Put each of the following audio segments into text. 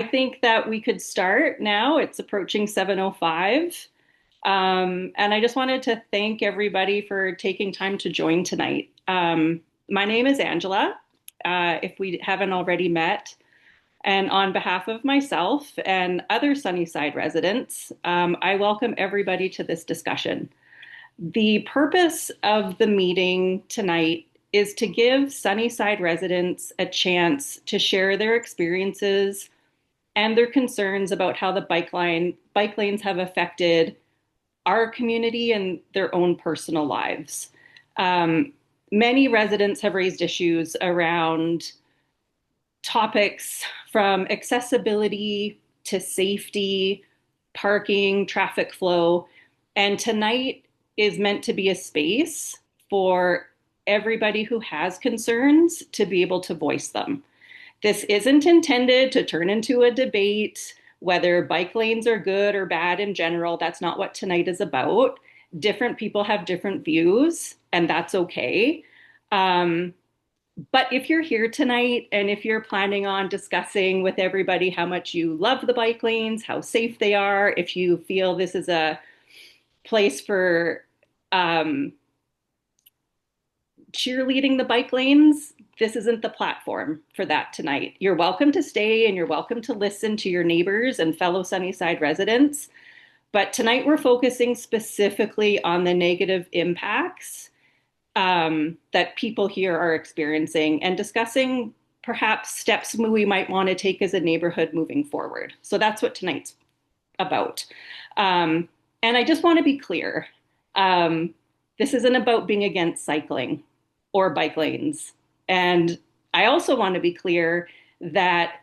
I think that we could start now. It's approaching 7:05. And I just wanted to thank everybody for taking time to join tonight. My name is Angela, if we haven't already met. And on behalf of myself and other Sunnyside residents, I welcome everybody to this discussion. The purpose of the meeting tonight is to give Sunnyside residents a chance to share their experiences and their concerns about how the bike lanes have affected our community and their own personal lives. Um, Many residents have raised issues around topics from accessibility to safety, parking, traffic flow. And tonight is meant to be a space for everybody who has concerns to be able to voice them. This isn't intended to turn into a debate whether bike lanes are good or bad in general. That's not what tonight is about. Different people have different views, and that's okay. Um, but if you're here tonight and if you're planning on discussing with everybody how much you love the bike lanes, how safe they are, if you feel this is a place for um, cheerleading the bike lanes, this isn't the platform for that tonight. You're welcome to stay and you're welcome to listen to your neighbors and fellow Sunnyside residents. But tonight we're focusing specifically on the negative impacts that people here are experiencing and discussing perhaps steps we might want to take as a neighborhood moving forward. So that's what tonight's about. Um, and I just want to be clear. Um, this isn't about being against cycling or bike lanes. And I also want to be clear that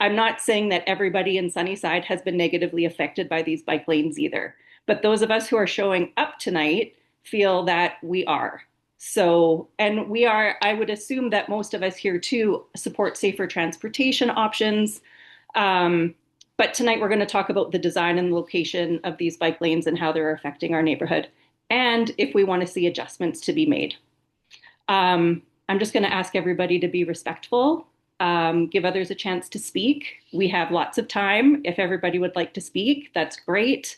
I'm not saying that everybody in Sunnyside has been negatively affected by these bike lanes either. But those of us who are showing up tonight feel that we are. So, and we are, I would assume that most of us here too support safer transportation options. Um, but tonight we're going to talk about the design and location of these bike lanes and how they're affecting our neighborhood, and if we want to see adjustments to be made. I'm just going to ask everybody to be respectful, give others a chance to speak. We have lots of time. If everybody would like to speak, that's great.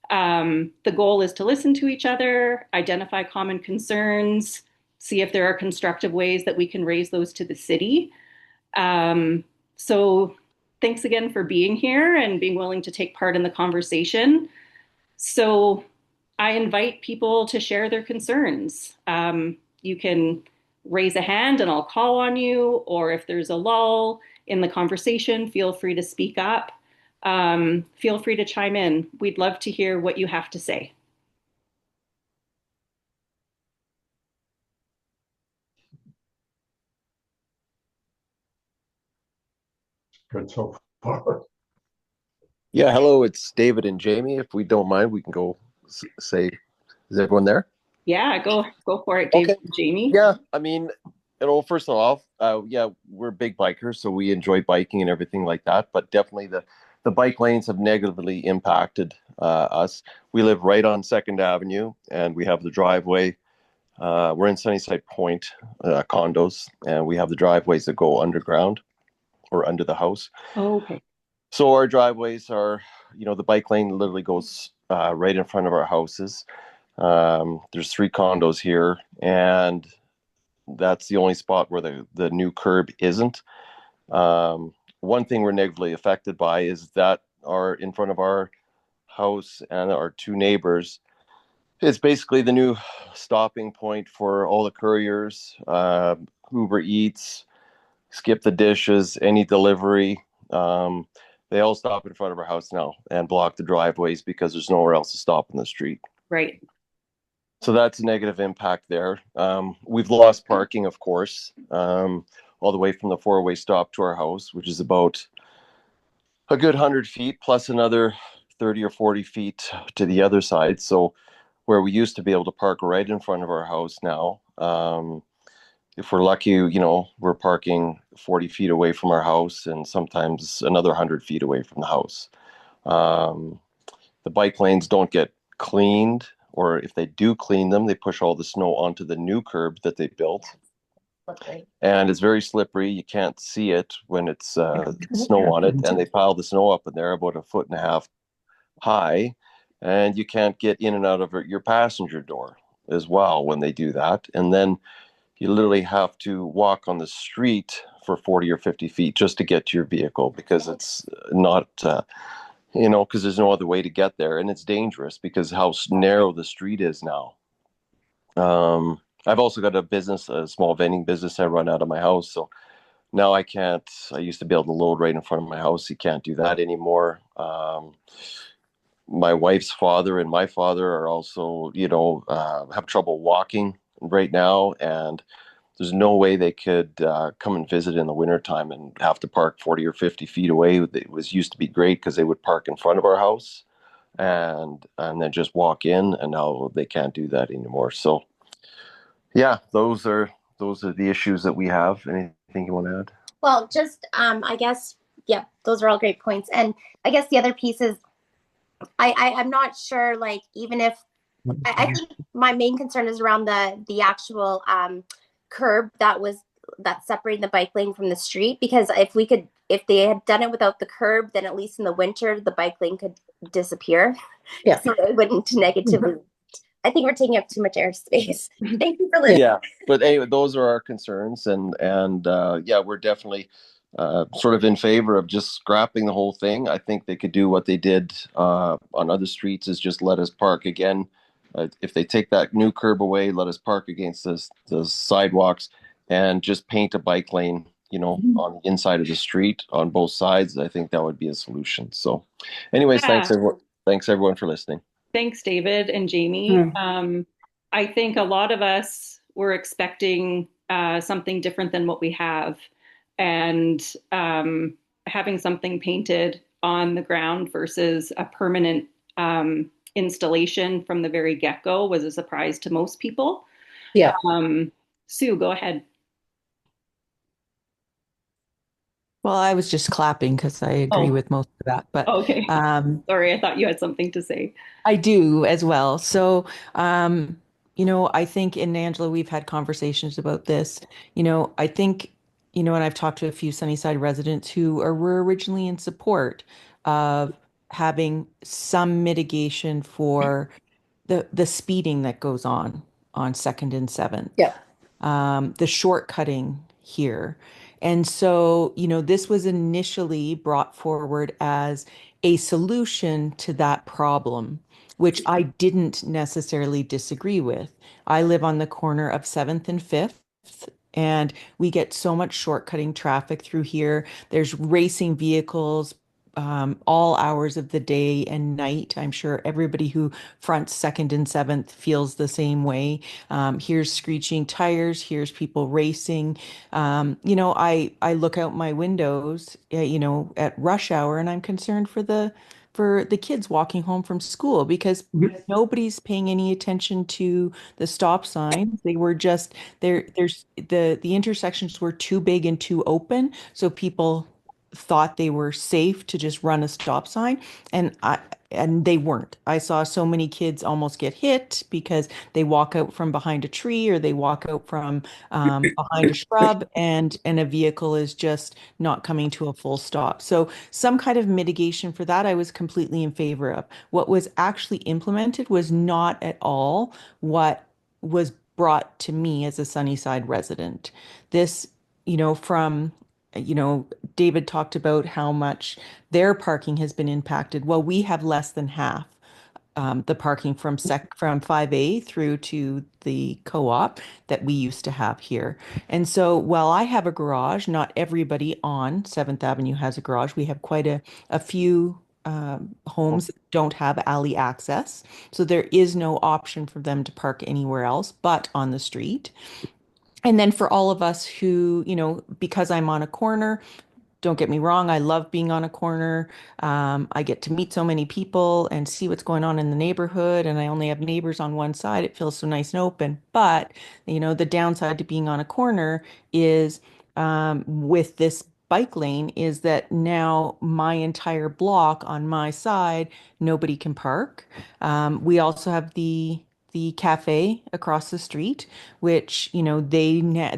The goal is to listen to each other, identify common concerns, see if there are constructive ways that we can raise those to the city. Um, so thanks again for being here and being willing to take part in the conversation. So I invite people to share their concerns. You can raise a hand and I'll call on you, or if there's a lull in the conversation, feel free to speak up. Feel free to chime in. We'd love to hear what you have to say. Good so far. Yeah, hello, it's David and Jamie. If we don't mind, we can go say, is everyone there? Yeah, go for it, David Okay. and Jamie. Yeah, I mean, first of all, yeah, we're big bikers, so we enjoy biking and everything like that. But definitely the bike lanes have negatively impacted us. We live right on Second Avenue, and we have the driveway. We're in Sunnyside Point condos, and we have the driveways that go underground or under the house. Oh, okay. So our driveways are, the bike lane literally goes right in front of our houses. There's three condos here, and that's the only spot where the new curb isn't. One thing we're negatively affected by is that our in front of our house and our two neighbors is basically the new stopping point for all the couriers, Uber Eats, Skip the Dishes, any delivery. They all stop in front of our house now and block the driveways because there's nowhere else to stop in the street. Right. So that's a negative impact there. We've lost parking, of course, all the way from the four-way stop to our house, which is about a good 100 feet plus another 30 or 40 feet to the other side. So where we used to be able to park right in front of our house now, if we're lucky, we're parking 40 feet away from our house and sometimes another 100 feet away from the house. Um, the bike lanes don't get cleaned, or if they do clean them, they push all the snow onto the new curb that they built. Slippery. and it's very slippery. You can't see it when it's snow on it, and they pile the snow up in there about a foot and a half high, and you can't get in and out of your passenger door as well when they do that. And then you literally have to walk on the street for 40 or 50 feet just to get to your vehicle because it's not, because there's no other way to get there. And it's dangerous because how narrow the street is now. I've also got a small vending business I run out of my house. So now I can't, I used to be able to load right in front of my house. You can't do that anymore. My wife's father and my father are also, have trouble walking right now. And there's no way they could come and visit in the wintertime and have to park 40 or 50 feet away. It was used to be great because they would park in front of our house and then just walk in, and now they can't do that anymore. So yeah, those are the issues that we have. Anything you want to add? Well, just I guess, yeah, those are all great points. And I guess the other piece is I'm not sure, like, even if I think my main concern is around the actual curb that separated the bike lane from the street, because if they had done it without the curb, then at least in the winter the bike lane could disappear. Yeah. So it wouldn't negatively. I think we're taking up too much airspace. Thank you for listening. Yeah, but anyway, those are our concerns, and yeah, we're definitely sort of in favor of just scrapping the whole thing. I think they could do what they did on other streets, is just let us park again. If they take that new curb away, let us park against the sidewalks and just paint a bike lane, on the inside of the street on both sides. I think that would be a solution. So, anyways, Yeah. Thanks everyone for listening. Thanks, David and Jamie. I think a lot of us were expecting something different than what we have. And having something painted on the ground versus a permanent installation from the very get-go was a surprise to most people. Yeah. Sue, go ahead. Well, I was just clapping because I agree with most of that, but Okay. Sorry, I thought you had something to say. I do as well. So, I think, and Angela, we've had conversations about this. I think, and I've talked to a few Sunnyside residents were originally in support of having some mitigation for the speeding that goes on Second and Seventh. Yeah. The shortcutting here. And so, this was initially brought forward as a solution to that problem, which I didn't necessarily disagree with. I live on the corner of 7th and 5th, and we get so much shortcutting traffic through here. There's racing vehicles all hours of the day and night. I'm sure everybody who fronts 2nd and 7th feels the same way. Here's screeching tires, here's people racing. I look out my windows, at rush hour, and I'm concerned for the kids walking home from school because nobody's paying any attention to the stop signs. They were just there. There's the intersections were too big and too open, so people thought they were safe to just run a stop sign, and they weren't. I saw so many kids almost get hit because they walk out from behind a tree or they walk out from behind a shrub, and a vehicle is just not coming to a full stop. So some kind of mitigation for that I was completely in favor of. What was actually implemented was not at all what was brought to me as a Sunnyside resident. This, from David talked about how much their parking has been impacted. Well, we have less than half the parking from 5A through to the co-op that we used to have here. And so while I have a garage, not everybody on 7th Avenue has a garage. We have quite a few homes that don't have alley access. So there is no option for them to park anywhere else but on the street. And then for all of us who, because I'm on a corner, don't get me wrong, I love being on a corner. I get to meet so many people and see what's going on in the neighborhood, and I only have neighbors on one side. It feels so nice and open. But, the downside to being on a corner is with this bike lane is that now my entire block on my side, nobody can park. We also have the cafe across the street, which,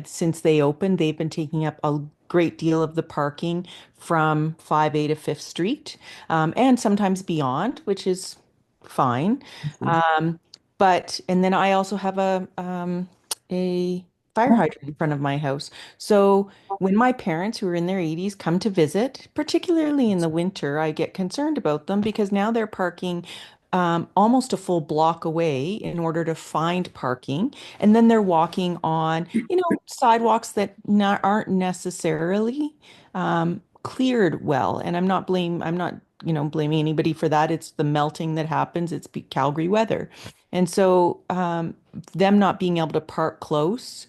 since they opened, they've been taking up a great deal of the parking from 5A to 5th Street, and sometimes beyond, which is fine. Um, and then I also have a fire hydrant in front of my house. So when my parents who are in their 80s come to visit, particularly in the winter, I get concerned about them because now they're parking almost a full block away in order to find parking. And then they're walking on, sidewalks that aren't necessarily cleared well. And I'm not, blaming anybody for that. It's the melting that happens. It's Calgary weather. And so them not being able to park close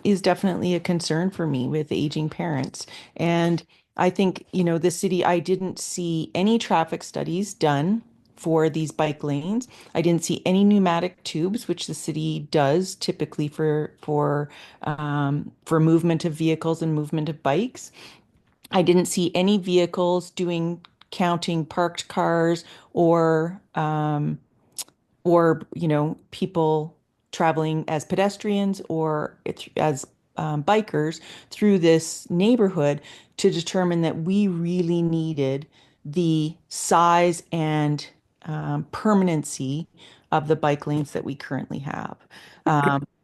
is definitely a concern for me with aging parents. And I think, the city, I didn't see any traffic studies done for these bike lanes. I didn't see any pneumatic tubes, which the city does typically for movement of vehicles and movement of bikes. I didn't see any vehicles counting parked cars or people traveling as pedestrians or as bikers through this neighborhood to determine that we really needed the size and permanency of the bike lanes that we currently have.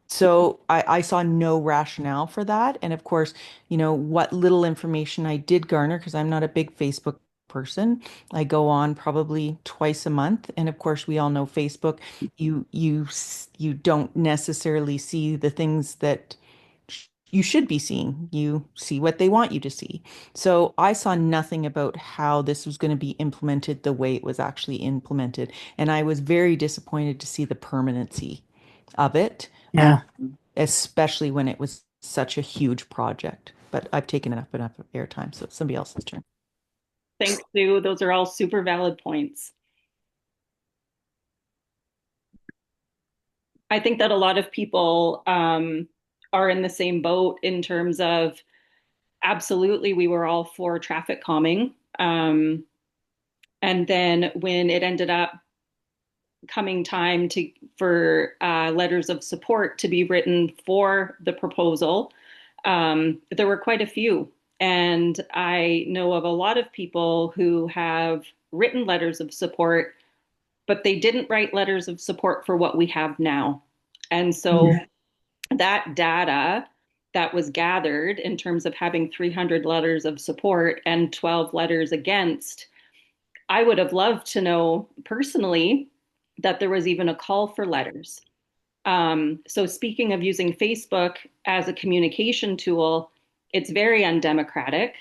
So I saw no rationale for that. And of course, what little information I did garner, because I'm not a big Facebook person. I go on probably twice a month, and of course, we all know Facebook. You don't necessarily see the things that you should be seeing. You see what they want you to see. So I saw nothing about how this was going to be implemented the way it was actually implemented, and I was very disappointed to see the permanency of it, Yeah. especially when it was such a huge project. But I've taken enough airtime, so it's somebody else's turn. Thanks, Sue. Those are all super valid points. I think that a lot of people are in the same boat in terms of absolutely, we were all for traffic calming. And then when it ended up coming time for letters of support to be written for the proposal, there were quite a few. And I know of a lot of people who have written letters of support, but they didn't write letters of support for what we have now. And so that data that was gathered in terms of having 300 letters of support and 12 letters against, I would have loved to know personally that there was even a call for letters. So speaking of using Facebook as a communication tool, it's very undemocratic.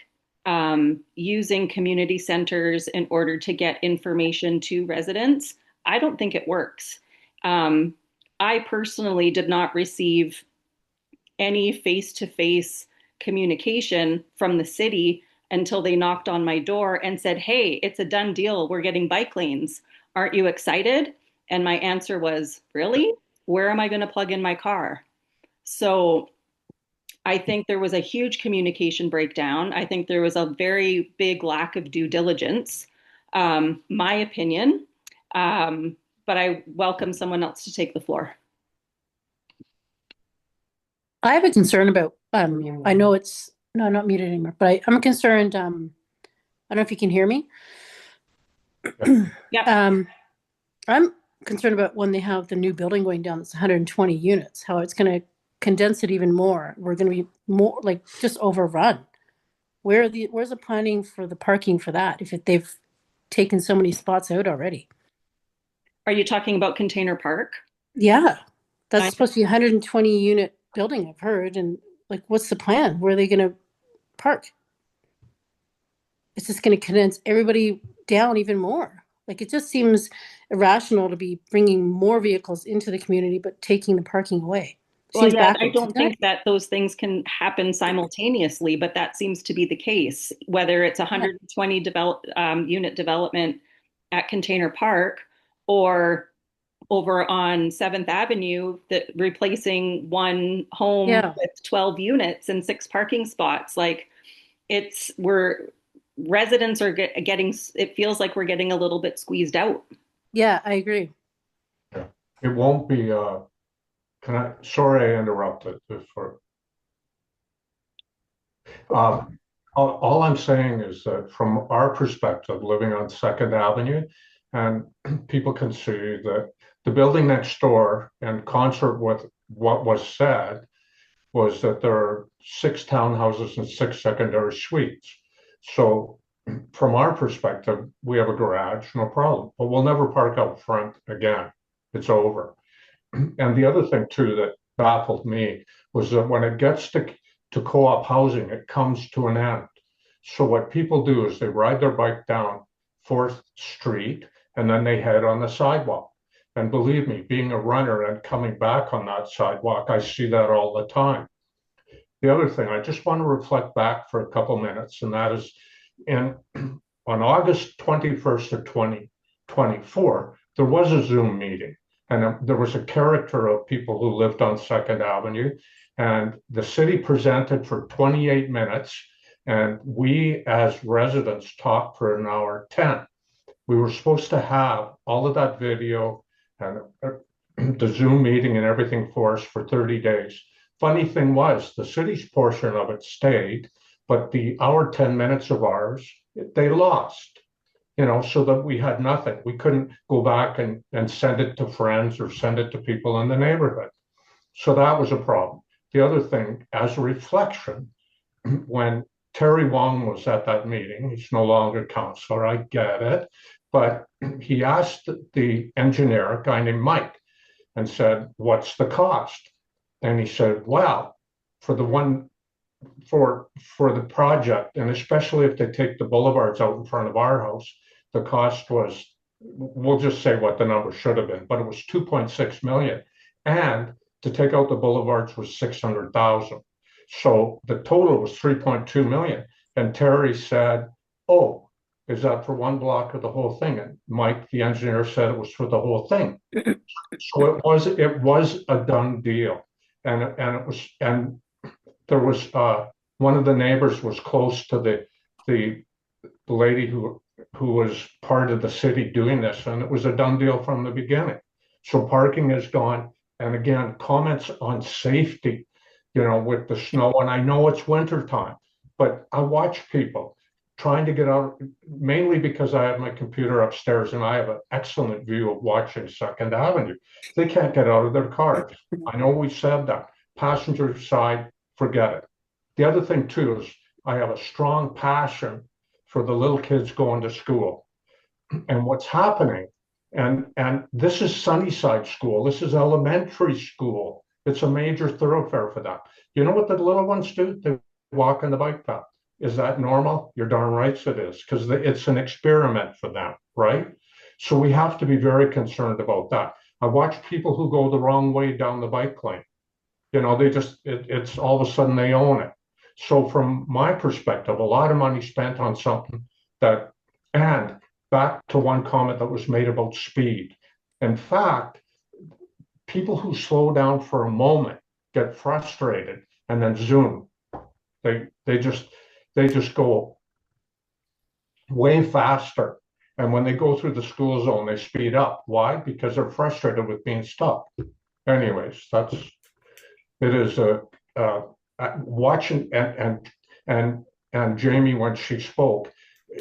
Using community centers in order to get information to residents, I don't think it works. I personally did not receive any face-to-face communication from the city until they knocked on my door and said, "Hey, it's a done deal. We're getting bike lanes. Aren't you excited?" And my answer was, "Really? Where am I going to plug in my car?" So I think there was a huge communication breakdown. I think there was a very big lack of due diligence, my opinion. But I welcome someone else to take the floor. I have a concern about, I know it's, no, I'm not muted anymore, but I'm concerned, I don't know if you can hear me. Yeah. I'm concerned about when they have the new building going down, that's 120 units, how it's going to condense it even more. We're going to be more like just overrun. Where's the planning for the parking for that if they've taken so many spots out already? Are you talking about Container Park? Yeah, that's supposed to be a 120 unit building, I've heard. And like, what's the plan? Where are they going to park? It's just going to condense everybody down even more. Like, it just seems irrational to be bringing more vehicles into the community, but taking the parking away. Well, yeah, I don't think that those things can happen simultaneously, but that seems to be the case. Whether it's 120 unit development at Container Park or over on 7th Avenue, that replacing one home with 12 units and 6 parking spots. Like, residents are getting, it feels like we're getting a little bit squeezed out. Yeah, I agree. it won't be, sorry I interrupted. All I'm saying is that from our perspective, living on Second Avenue, and people can see that the building next door, in concert with what was said, was that there are 6 townhouses and 6 secondary suites. So from our perspective, we have a garage, no problem, but we'll never park out front again. It's over. And the other thing too that baffled me was that when it gets to co-op housing, it comes to an end. So what people do is they ride their bike down 4th Street and then they head on the sidewalk. And believe me, being a runner and coming back on that sidewalk, I see that all the time. The other thing, I just want to reflect back for a couple minutes, and that is in on August 21st of 2024, there was a Zoom meeting, and there was a character of people who lived on Second Avenue, and the city presented for 28 minutes, and we as residents talked for an hour 10. We were supposed to have all of that video and the Zoom meeting and everything for us for 30 days. Funny thing was, the city's portion of it stayed, but the hour 10 minutes of ours, they lost, so that we had nothing. We couldn't go back and send it to friends or send it to people in the neighborhood. So that was a problem. The other thing, as a reflection, when Terry Wong was at that meeting, he's no longer councillor, I get it, but he asked the engineer, a guy named Mike, and said, "What's the cost?" And he said, "Well, for the project, and especially if they take the boulevards out in front of our house, the cost was, we'll just say what the number should have been, but it was 2.6 million. And to take out the boulevards was 600,000. So the total was 3.2 million. And Terry said, "Oh, is that for one block or the whole thing?" And Mike, the engineer, said it was for the whole thing. So it was a done deal. And there was one of the neighbors was close to the lady who was part of the city doing this, and it was a done deal from the beginning. So parking is gone. And again, comments on safety, with the snow. And I know it's winter time, but I watch people trying to get out, mainly because I have my computer upstairs and I have an excellent view of watching Second Avenue. They can't get out of their cars. I know we said that. Passenger side, forget it. The other thing too is I have a strong passion for the little kids going to school. And what's happening, and this is Sunnyside School, this is elementary school. It's a major thoroughfare for that. You know what the little ones do? They walk on the bike path. Is that normal? You're darn right it is, because it's an experiment for them, right? So we have to be very concerned about that. I watch people who go the wrong way down the bike lane. It's all of a sudden they own it. So from my perspective, a lot of money spent on something and back to one comment that was made about speed. In fact, people who slow down for a moment get frustrated and then zoom. They just go way faster. And when they go through the school zone, they speed up. Why? Because they're frustrated with being stuck. Anyways, it is watching and Jamie, when she spoke,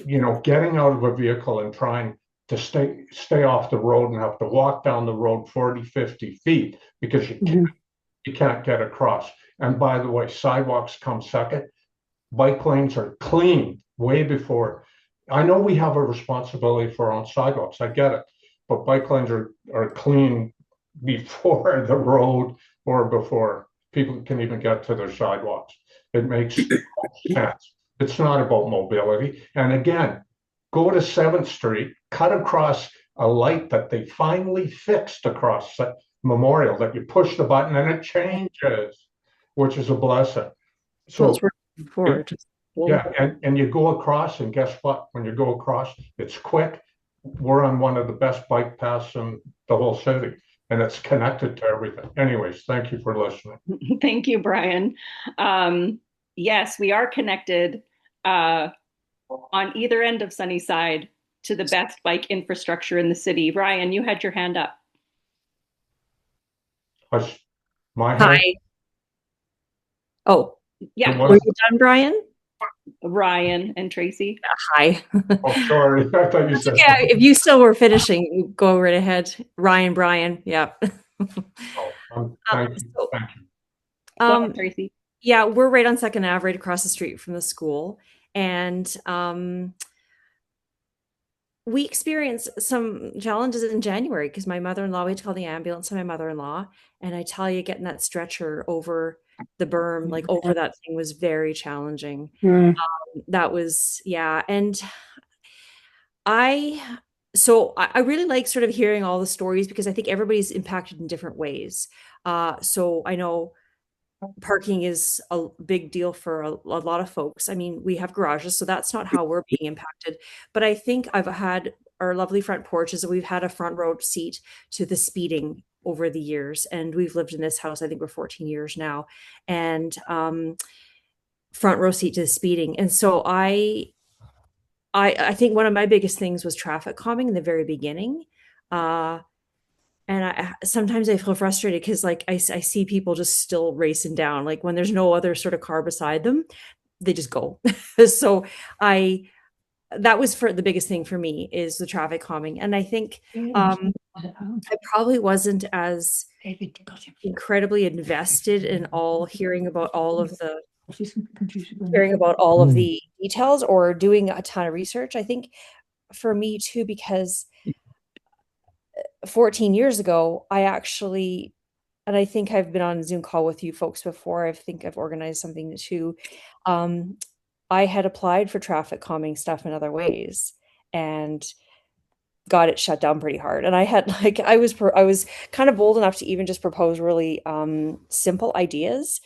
getting out of a vehicle and trying to stay off the road and have to walk down the road 40, 50 feet because you can't get across. And by the way, sidewalks come second. Bike lanes are clean way before. I know we have a responsibility for our own sidewalks. I get it. But bike lanes are clean before the road or before people can even get to their sidewalks. It makes sense. It's not about mobility. And again, go to 7th Street, cut across a light that they finally fixed across Memorial, that you push the button and it changes, which is a blessing. So before, and you go across, and guess what? When you go across, it's quick. We're on one of the best bike paths in the whole city, and it's connected to everything. Anyways, thank you for listening. Thank you, Brian. Yes, we are connected on either end of Sunnyside to the best bike infrastructure in the city. Brian, you had your hand up. Hush, my house, Hi. Oh, the Yeah, were one, you done, Brian? Ryan and Tracy. Hi. oh, sorry, I thought you That's said, okay. If you still were finishing, go right ahead. Ryan, Brian. Yeah. oh, thank you, So, thank you. Go ahead, um, Tracy. yeah, we're right on Second Ave, right across the street from the school. And we experienced some challenges in January because my mother-in-law, we had to call the ambulance to my mother-in-law. And I tell you, getting that stretcher over the berm, like over that thing, was very challenging. Mm. That was, yeah. And I I really like sort of hearing all the stories because I think everybody's impacted in different ways. So I know parking is a big deal for a lot of folks. I mean, we have garages, so that's not how we're being impacted. But I think I've had our lovely front porches, and we've had a front row seat to the speeding over the years. And we've lived in this house, I think we're 14 years now, and front row seat to the speeding. And so I think one of my biggest things was traffic calming in the very beginning. Uh, and I sometimes I feel frustrated because like I see people just still racing down, like when there's no other sort of car beside them, they just go. So I that was for the biggest thing for me is the traffic calming. And I think I probably wasn't as incredibly invested in all hearing about all of the details or doing a ton of research. I think for me too, because 14 years ago, I actually, and I think I've been on a Zoom call with you folks before. I think I've organized something too. Um, I had applied for traffic calming stuff in other ways and got it shut down pretty hard. And I had like I was kind of bold enough to even just propose really simple ideas.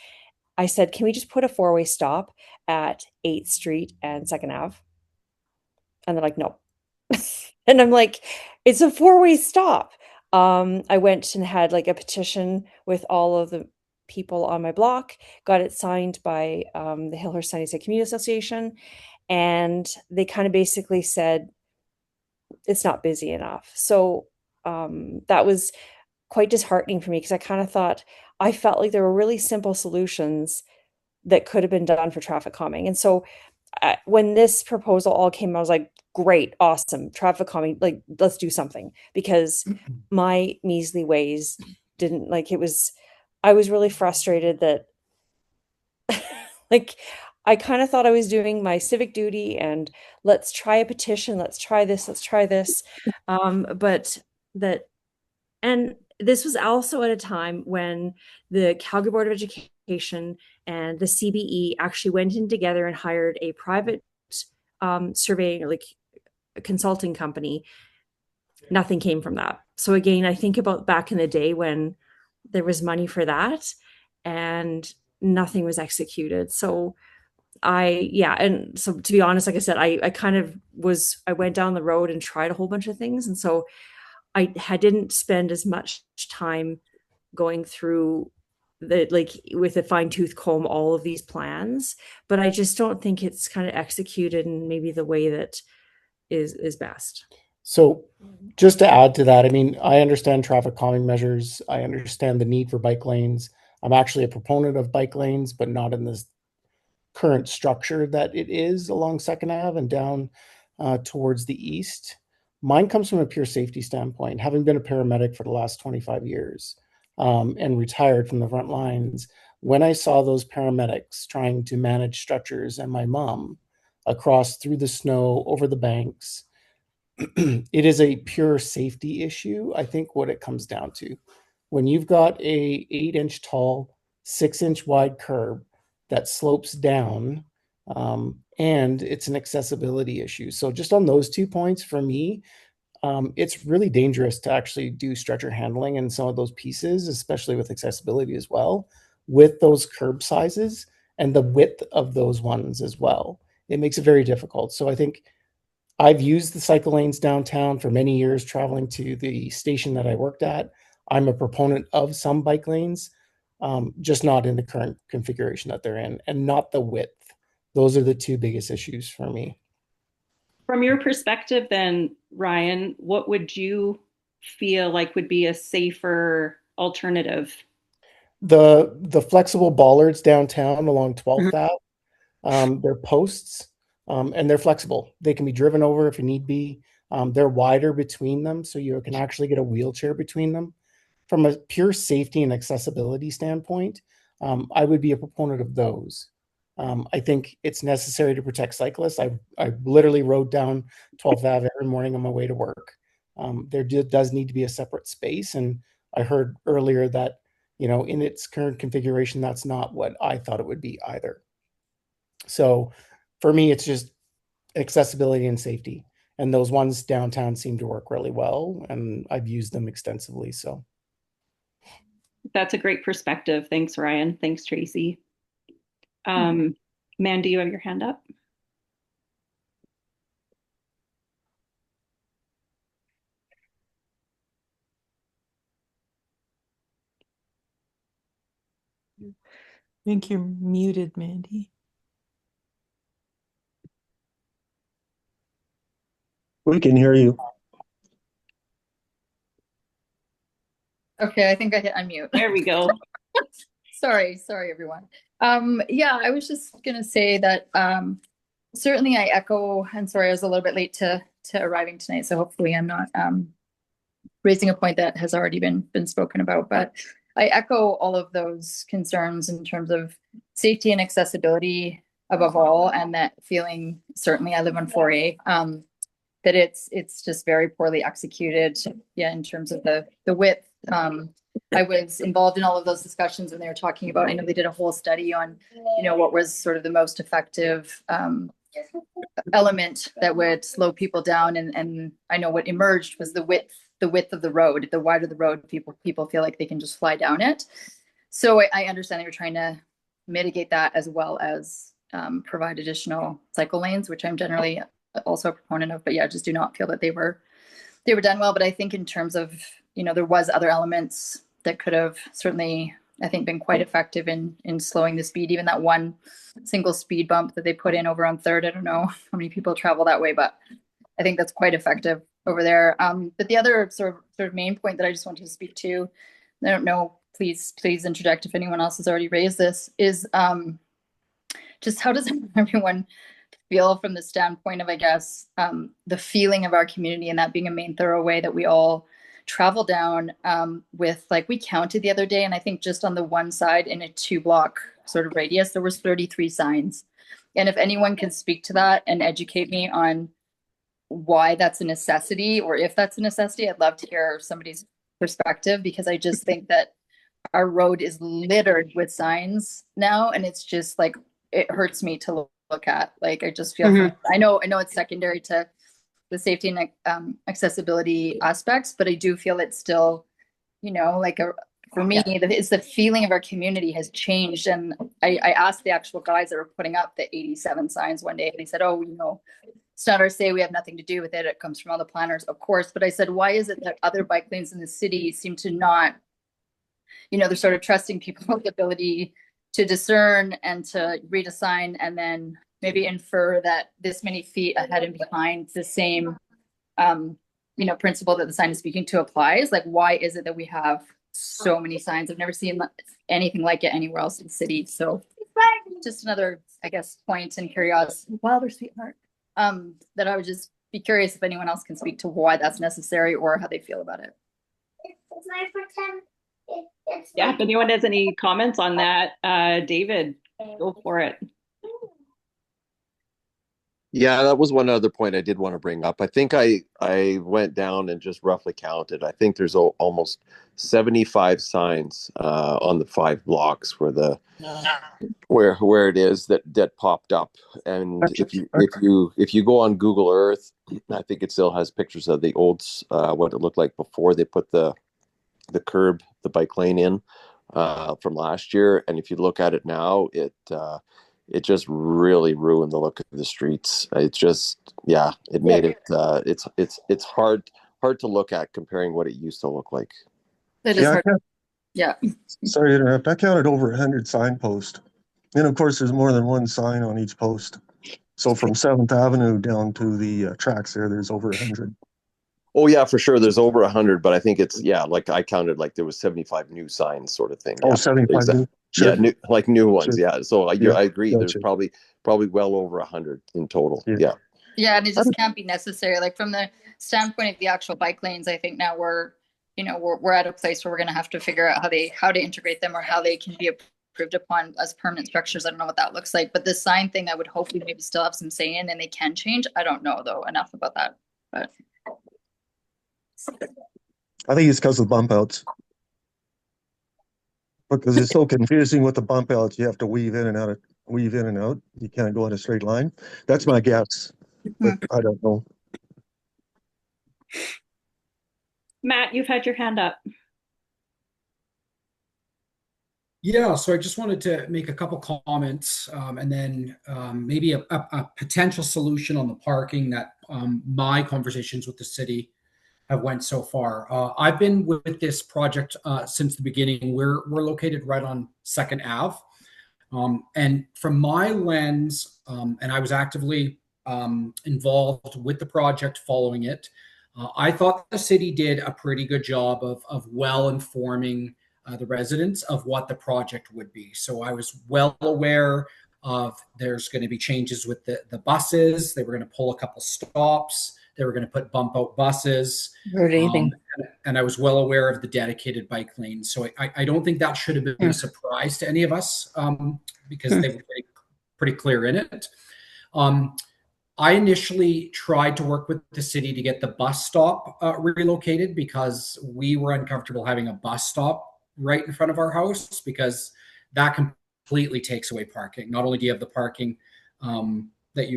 I said, "Can we just put a four-way stop at 8th Street and 2nd Ave?" And they're like, "No." And I'm like, "It's a four-way stop." I went and had like a petition with all of the people on my block, got it signed by the Hillhurst Sunnyside Community Association, and they kind of basically said it's not busy enough. So that was quite disheartening for me because I kind of thought I felt like there were really simple solutions that could have been done for traffic calming. And so when this proposal all came, I was like, great, awesome, traffic calming, like let's do something because my measly ways didn't like it was. I was really frustrated that like I kind of thought I was doing my civic duty and let's try a petition, let's try this, let's try this. But that and this was also at a time when the Calgary Board of Education and the CBE actually went in together and hired a private surveying, like a consulting company. Nothing came from that. So again, I think about back in the day when there was money for that and nothing was executed. So yeah, and so to be honest, like I said, I kind of I went down the road and tried a whole bunch of things. And so didn't spend as much time going through the like with a fine tooth comb all of these plans, but I just don't think it's kind of executed in maybe the way that is best. So just to add to that, I mean, I understand traffic calming measures. I understand the need for bike lanes. I'm actually a proponent of bike lanes, but not in this current structure that it is along Second Ave and down towards the east. Mine comes from a pure safety standpoint, having been a paramedic for the last 25 years and retired from the front lines. When I saw those paramedics trying to manage stretchers and my mom across through the snow, over the banks, it is a pure safety issue. I think what it comes down to when you've got a 8-inch tall, 6-inch wide curb that slopes down, and it's an accessibility issue. So just on those 2 points for me, it's really dangerous to actually do stretcher handling in some of those pieces, especially with accessibility as well, with those curb sizes and the width of those ones as well. It makes it very difficult. So I think I've used the cycle lanes downtown for many years, traveling to the station that I worked at. I'm a proponent of some bike lanes, just not in the current configuration that they're in, and not the width. Those are the two biggest issues for me. From your perspective, then, Ryan, what would you feel like would be a safer alternative The flexible bollards downtown along 12th Ave, they're posts, and they're flexible. They can be driven over if you need be. They're wider between them, so you can actually get a wheelchair between them. From a pure safety and accessibility standpoint, I would be a proponent of those. I think it's necessary to protect cyclists. I literally rode down 12th Ave every morning on my way to work. There does need to be a separate space, and I heard earlier that, you know, in its current configuration, that's not what I thought it would be either. So for me, it's just accessibility and safety. And those ones downtown seem to work really well, and I've used them extensively. So That's a great perspective. Thanks, Ryan. Thanks, Tracy. Man, do you have your hand up? I think you're muted, Mandy. We can hear you. Okay, I think I hit unmute. There we go. Sorry, everyone. Yeah, I was just gonna say that certainly I echo, and sorry, I was a little bit late to arriving tonight, so hopefully I'm not raising a point that has already been spoken about, but I echo all of those concerns in terms of safety and accessibility above all, and that feeling, certainly I live on 4A, that it's just very poorly executed. Yeah, in terms of the width. I was involved in all of those discussions when they were talking about, I know they did a whole study on, you know, what was sort of the most effective element that would slow people down. And I know what emerged was the width of the road. The wider the road, people feel like they can just fly down it. So I understand they were trying to mitigate that, as well as provide additional cycle lanes, which I'm generally also a proponent of, but yeah, just do not feel that they were done well. But I think in terms of, you know, there was other elements that could have certainly, I think, been quite effective in slowing the speed. Even that one single speed bump that they put in over on 3rd. I don't know how many people travel that way, but I think that's quite effective over there. But the other sort of main point that I just wanted to speak to, I don't know, please interject if anyone else has already raised this, is just how does everyone feel from the standpoint of, I guess, the feeling of our community, and that being a main thoroughway that we all travel down with, like, we counted the other day, and I think just on the one side in a 2-block sort of radius, there was 33 signs. And if anyone can speak to that and educate me on why that's a necessity, or if that's a necessity, I'd love to hear somebody's perspective, because I just think that our road is littered with signs now, and it's just like, it hurts me to look at. Like, I just feel, I know it's secondary to the safety and accessibility aspects, but I do feel it's still, you know, like for me, it's the feeling of our community has changed. And I asked the actual guys that were putting up the 87 signs one day, and they said, oh, you know, it's not our say, we have nothing to do with it. It comes from all the planners, of course. But I said, why is it that other bike lanes in the city seem to not, you know, they're sort of trusting people's ability to discern and to read a sign, and then maybe infer that this many feet ahead and behind the same, you know, principle that the sign is speaking to applies. Like, why is it that we have so many signs? I've never seen anything like it anywhere else in the city. So just another, I guess, point and curiosity. Wilder sweetheart. That I would just be curious if anyone else can speak to why that's necessary or how they feel about it. It's my pretend. Yeah, if anyone has any comments on that, David, go for it. Yeah, that was one other point I did want to bring up. I think I went down and just roughly counted. I think there's almost 75 signs on the 5 blocks where it is that popped up. And if you go on Google Earth, I think it still has pictures of the old what it looked like before they put the curb, the bike lane in from last year. And if you look at it now, it just really ruined the look of the streets. It just, yeah, it made it, it's hard to look at comparing what it used to look like. That is hard. Yeah. Sorry to interrupt. I counted over 100 signposts. And of course, there's more than one sign on each post. So from 7th Avenue down to the tracks there's over 100. Oh yeah, for sure. There's over 100, but I think it's, yeah, like I counted, like there was 75 new signs, sort of thing. Oh, Yeah, 75 exactly. new. Sure. Yeah, like new ones. Sure. Yeah. So Yeah, I agree. There's gotcha. probably well over 100 in total. Yeah. Yeah. Yeah, and it just can't be necessary. Like from the standpoint of the actual bike lanes, I think now we're at a place where we're going to have to figure out how to integrate them or how they can be approved upon as permanent structures. I don't know what that looks like, but the sign thing, I would hope we maybe still have some say in, and they can change. I don't know though enough about that, but I think it's because of bump outs. Because it's so confusing with the bump outs. You have to weave in and out. You can't go in a straight line. That's my guess, but I don't know. Matt, you've had your hand up. Yeah, so I just wanted to make a couple comments and then maybe a potential solution on the parking that my conversations with the city have went so far. I've been with this project since the beginning. We're located right on Second Ave. And from my lens, and I was actively involved with the project following it, I thought the city did a pretty good job of well informing the residents of what the project would be. So I was well aware of there's going to be changes with the buses. They were going to pull a couple stops. They were going to put bump out buses. Heard anything? And I was well aware of the dedicated bike lanes. So I don't think that should have been a surprise to any of us because they were pretty clear in it. I initially tried to work with the city to get the bus stop relocated because we were uncomfortable having a bus stop right in front of our house because that completely takes away parking. Not only do you have the parking that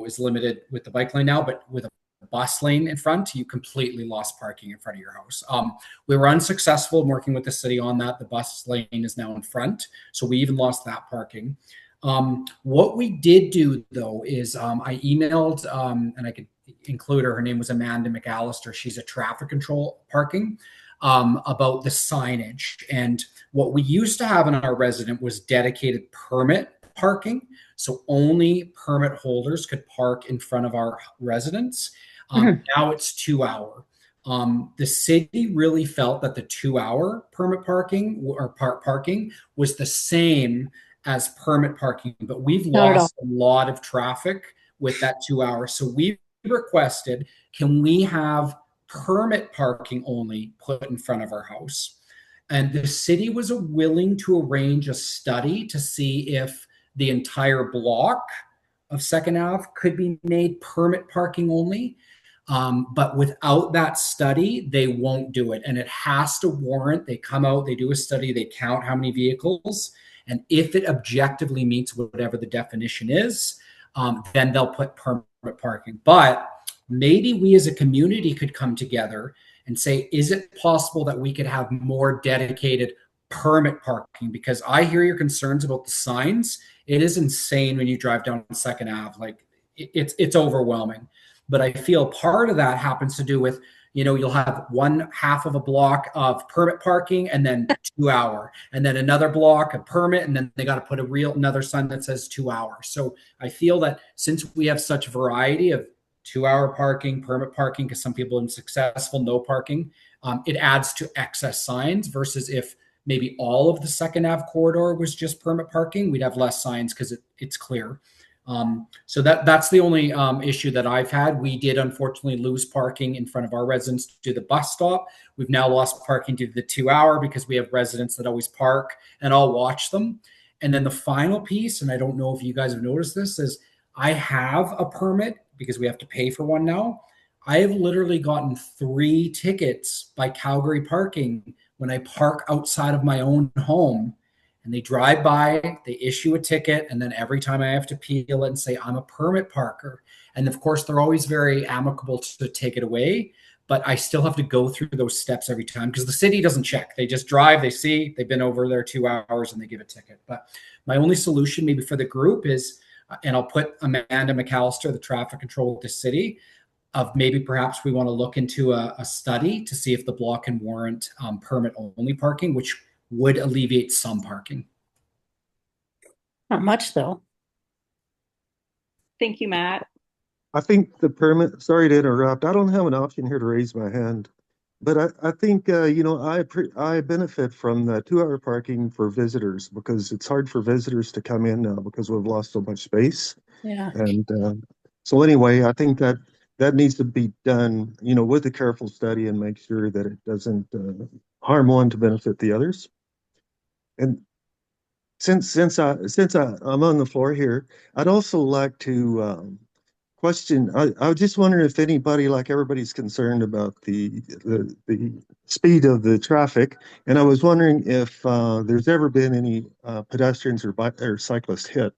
is limited with the bike lane now, but with a bus lane in front, you completely lost parking in front of your house. We were unsuccessful in working with the city on that. The bus lane is now in front, so we even lost that parking. What we did do though is I emailed and I could include her. Her name was Amanda McAllister. She's a traffic control parking about the signage. And what we used to have in our resident was dedicated permit parking. So only permit holders could park in front of our residence. Now it's 2 hour. The city really felt that the 2 hour permit parking or parking was the same as permit parking, but we've lost a lot of traffic with that 2 hours. So we requested, can we have permit parking only put in front of our house? And the city was willing to arrange a study to see if the entire block of Second Ave could be made permit parking only. But without that study, they won't do it. And it has to warrant, they come out, they do a study, they count how many vehicles. And if it objectively meets whatever the definition is, then they'll put permit parking. But maybe we as a community could come together and say, is it possible that we could have more dedicated permit parking? Because I hear your concerns about the signs. It is insane when you drive down Second Ave. Like it's overwhelming. But I feel part of that happens to do with, you'll have one half of a block of permit parking and then 2 hour, and then another block of permit, and then they got to put another sign that says 2 hours. So I feel that since we have such variety of 2 hour parking, permit parking, because some people are successful, no parking, it adds to excess signs versus if maybe all of the Second Ave corridor was just permit parking, we'd have less signs because it's clear. So that's the only issue that I've had. We did unfortunately lose parking in front of our residents to the bus stop. We've now lost parking to the 2 hour because we have residents that always park and I'll watch them. And then the final piece, and I don't know if you guys have noticed this, is I have a permit because we have to pay for one now. I have literally gotten 3 tickets by Calgary Parking when I park outside of my own home. And they drive by, they issue a ticket, and then every time I have to appeal it and say, I'm a permit parker. And of course, they're always very amicable to take it away, but I still have to go through those steps every time because the city doesn't check. They just drive, they see, they've been over there 2 hours and they give a ticket. But my only solution maybe for the group is, and I'll put Amanda McAllister, the traffic control at the city, of maybe perhaps we want to look into a study to see if the block can warrant permit only parking, which would alleviate some parking. Not much though. Thank you, Matt. I think the permit, sorry to interrupt, I don't have an option here to raise my hand. But I think, I benefit from the 2 hour parking for visitors because it's hard for visitors to come in now because we've lost so much space. Yeah. And so anyway, I think that that needs to be done, with a careful study and make sure that it doesn't harm one to benefit the others. And I'm on the floor here, I'd also like to question. I was just wondering if anybody, like everybody's concerned about the speed of the traffic, and I was wondering if there's ever been any pedestrians or cyclists hit.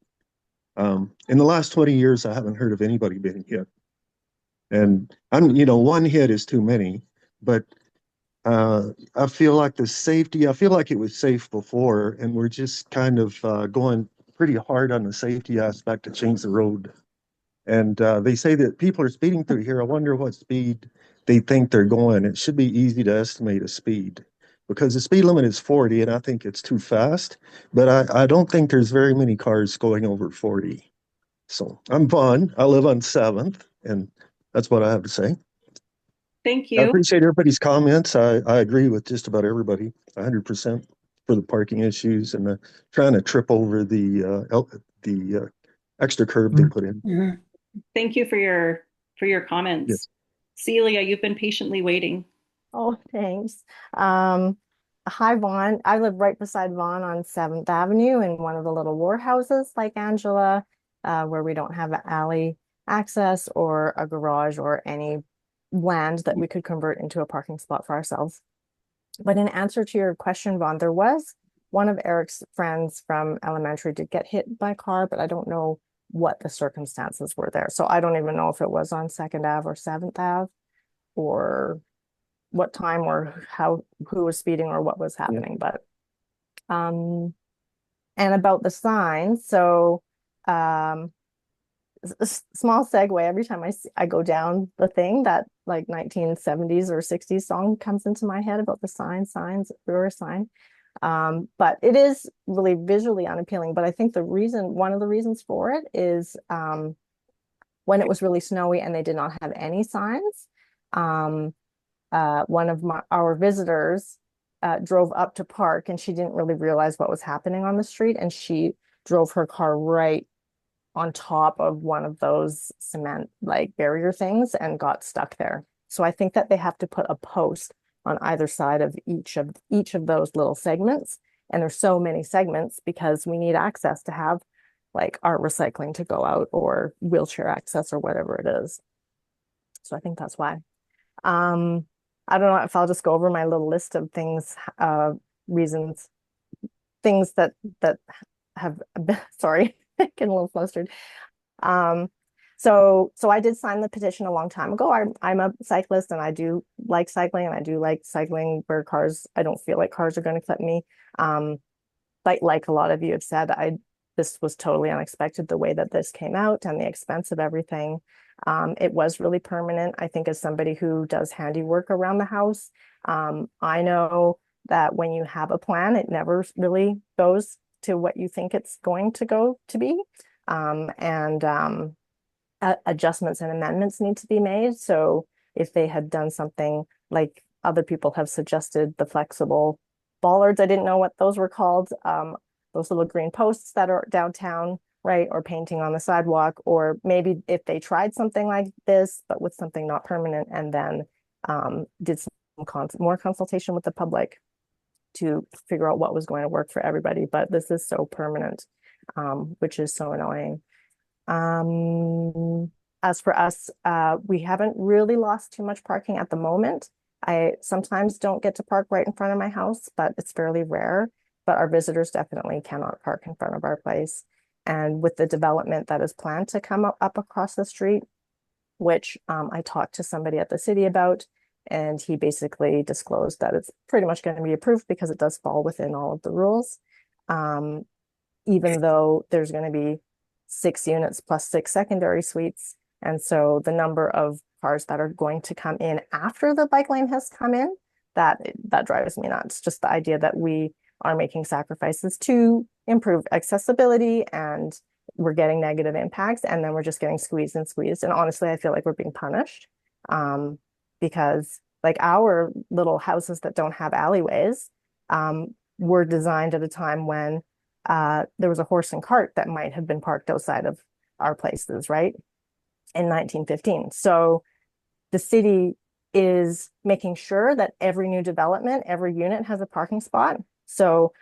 In the last 20 years, I haven't heard of anybody being hit. And one hit is too many, but I feel like I feel like it was safe before, and we're just kind of going pretty hard on the safety aspect to change the road. And they say that people are speeding through here. I wonder what speed they think they're going. It should be easy to estimate a speed because the speed limit is 40, and I think it's too fast. But I don't think there's very many cars going over 40. So I'm Vaughn. I live on 7th, and that's what I have to say. Thank I you. appreciate everybody's comments. I agree with just about everybody, 100% for the parking issues and trying to trip over the extra curb they put in. Mhm. Thank you for your comments. Yes. Celia, you've been patiently waiting. Oh, thanks. Hi, Vaughn. I live right beside Vaughn on 7th Avenue in one of the little war houses like Angela, where we don't have alley access or a garage or any land that we could convert into a parking spot for ourselves. But in answer to your question, Vaughn, there was one of Eric's friends from elementary did get hit by a car, but I don't know what the circumstances were there. So I don't even know if it was on 2nd Ave or 7th Ave or what time or who was speeding or what was happening. But and about the signs, so small segue, every time I go down the thing, that like 1970s or 60s song comes into my head about the signs brewer sign. But it is really visually unappealing. But I think one of the reasons for it is when it was really snowy and they did not have any signs. One of our visitors drove up to park, and she didn't really realize what was happening on the street, and she drove her car right on top of one of those cement like barrier things and got stuck there. So I think that they have to put a post on either side of each of those little segments. And there's so many segments because we need access to have like our recycling to go out or wheelchair access or whatever it is. So I think that's why. I don't know if I'll just go over my little list of things, reasons, things that have been, sorry, getting a little flustered. So I did sign the petition a long time ago. I'm a cyclist and I do like cycling, and I do like cycling where I don't feel like cars are going to clip me. But like a lot of you have said, this was totally unexpected, the way that this came out and the expense of everything. It was really permanent. I think as somebody who does handiwork around the house, I know that when you have a plan, it never really goes to what you think it's going to go to be. Adjustments and amendments need to be made. So if they had done something like other people have suggested, the flexible bollards, I didn't know what those were called, those little green posts that are downtown, right? Or painting on the sidewalk, or maybe if they tried something like this, but with something not permanent, and then did some more consultation with the public to figure out what was going to work for everybody. But this is so permanent, which is so annoying. As for us, we haven't really lost too much parking at the moment. I sometimes don't get to park right in front of my house, but it's fairly rare. But our visitors definitely cannot park in front of our place. And with the development that is planned to come up across the street, which I talked to somebody at the city about, and he basically disclosed that it's pretty much going to be approved because it does fall within all of the rules. Even though there's going to be 6 units plus 6 secondary suites. And so the number of cars that are going to come in after the bike lane has come in, that drives me nuts. Just the idea that we are making sacrifices to improve accessibility and we're getting negative impacts, and then we're just getting squeezed and squeezed. And honestly, I feel like we're being punished because like our little houses that don't have alleyways were designed at a time when there was a horse and cart that might have been parked outside of our places, right? In 1915. So the city is making sure that every new development, every unit has a parking spot. So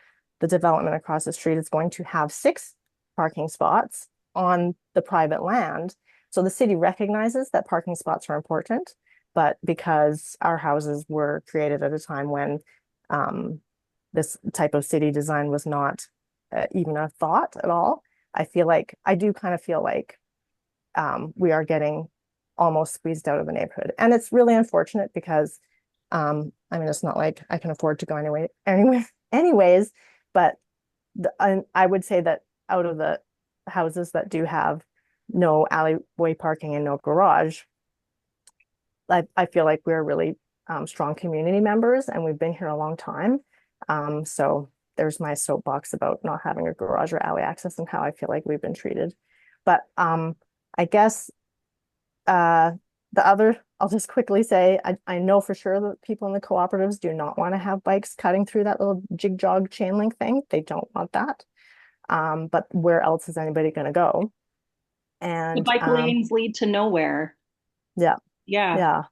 the development across the street is going to have 6 parking spots on the private land. So the city recognizes that parking spots are important, but because our houses were created at a time when this type of city design was not even a thought at all, I do kind of feel like we are getting almost squeezed out of the neighborhood. And it's really unfortunate because I mean, it's not like I can afford to go anyways, but I would say that out of the houses that do have no alleyway parking and no garage, I feel like we're really strong community members, and we've been here a long time. So there's my soapbox about not having a garage or alley access and how I feel like we've been treated. But I guess I'll just quickly say, I know for sure that people in the cooperatives do not want to have bikes cutting through that little jig-jog chain link thing. They don't want that. But where else is anybody going to go? And the bike lanes lead to nowhere. Yeah. Yeah.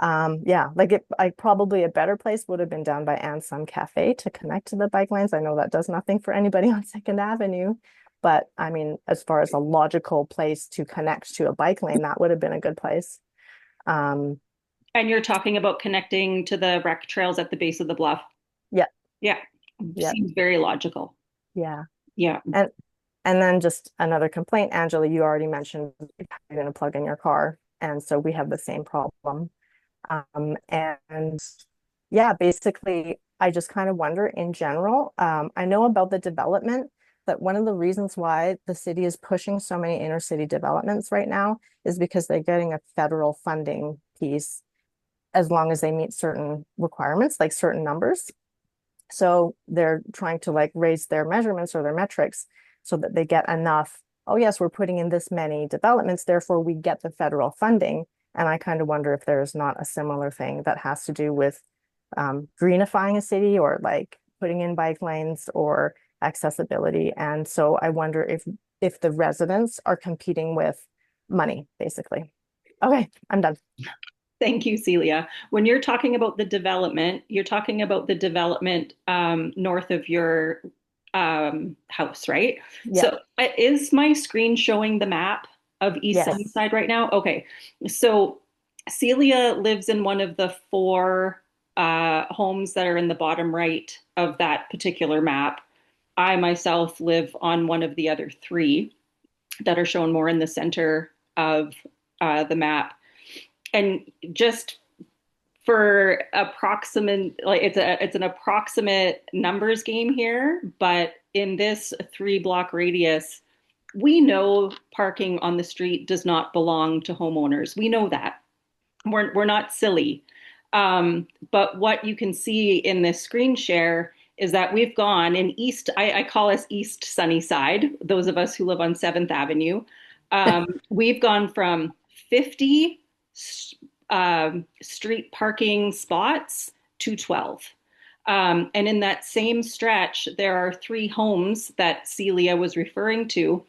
Yeah. Probably a better place would have been down by Ansem Cafe to connect to the bike lanes. I know that does nothing for anybody on Second Avenue, but I mean, as far as a logical place to connect to a bike lane, that would have been a good place. And you're talking about connecting to the rec trails at the base of the bluff. Yeah. Yeah. Seems very logical. Yeah. Yeah. And then just another complaint, Angela, you already mentioned you're going to plug in your car. And so we have the same problem. And yeah, basically, I just kind of wonder in general, I know about the development, that one of the reasons why the city is pushing so many inner city developments right now is because they're getting a federal funding piece as long as they meet certain requirements, like certain numbers. So they're trying to like raise their measurements or their metrics so that they get enough. Oh yes, we're putting in this many developments, therefore we get the federal funding. And I kind of wonder if there's not a similar thing that has to do with greenifying a city or like putting in bike lanes or accessibility. And so I wonder if the residents are competing with money, basically. Okay, I'm done. Thank you, Celia. When you're talking about the development, you're talking about the development north of your house, right? Yeah. So is my screen showing the map of East Sunnyside right now? Okay. So Celia lives in one of the 4 homes that are in the bottom right of that particular map. I myself live on one of the other 3 that are shown more in the center of the map. And just for approximate, like it's an approximate numbers game here, but in this 3-block radius, we know parking on the street does not belong to homeowners. We know that. We're not silly. But what you can see in this screen share is that we've gone in East, I call us East Sunnyside, those of us who live on 7th Avenue. We've gone from 50 street parking spots to 12. And in that same stretch, there are 3 homes that Celia was referring to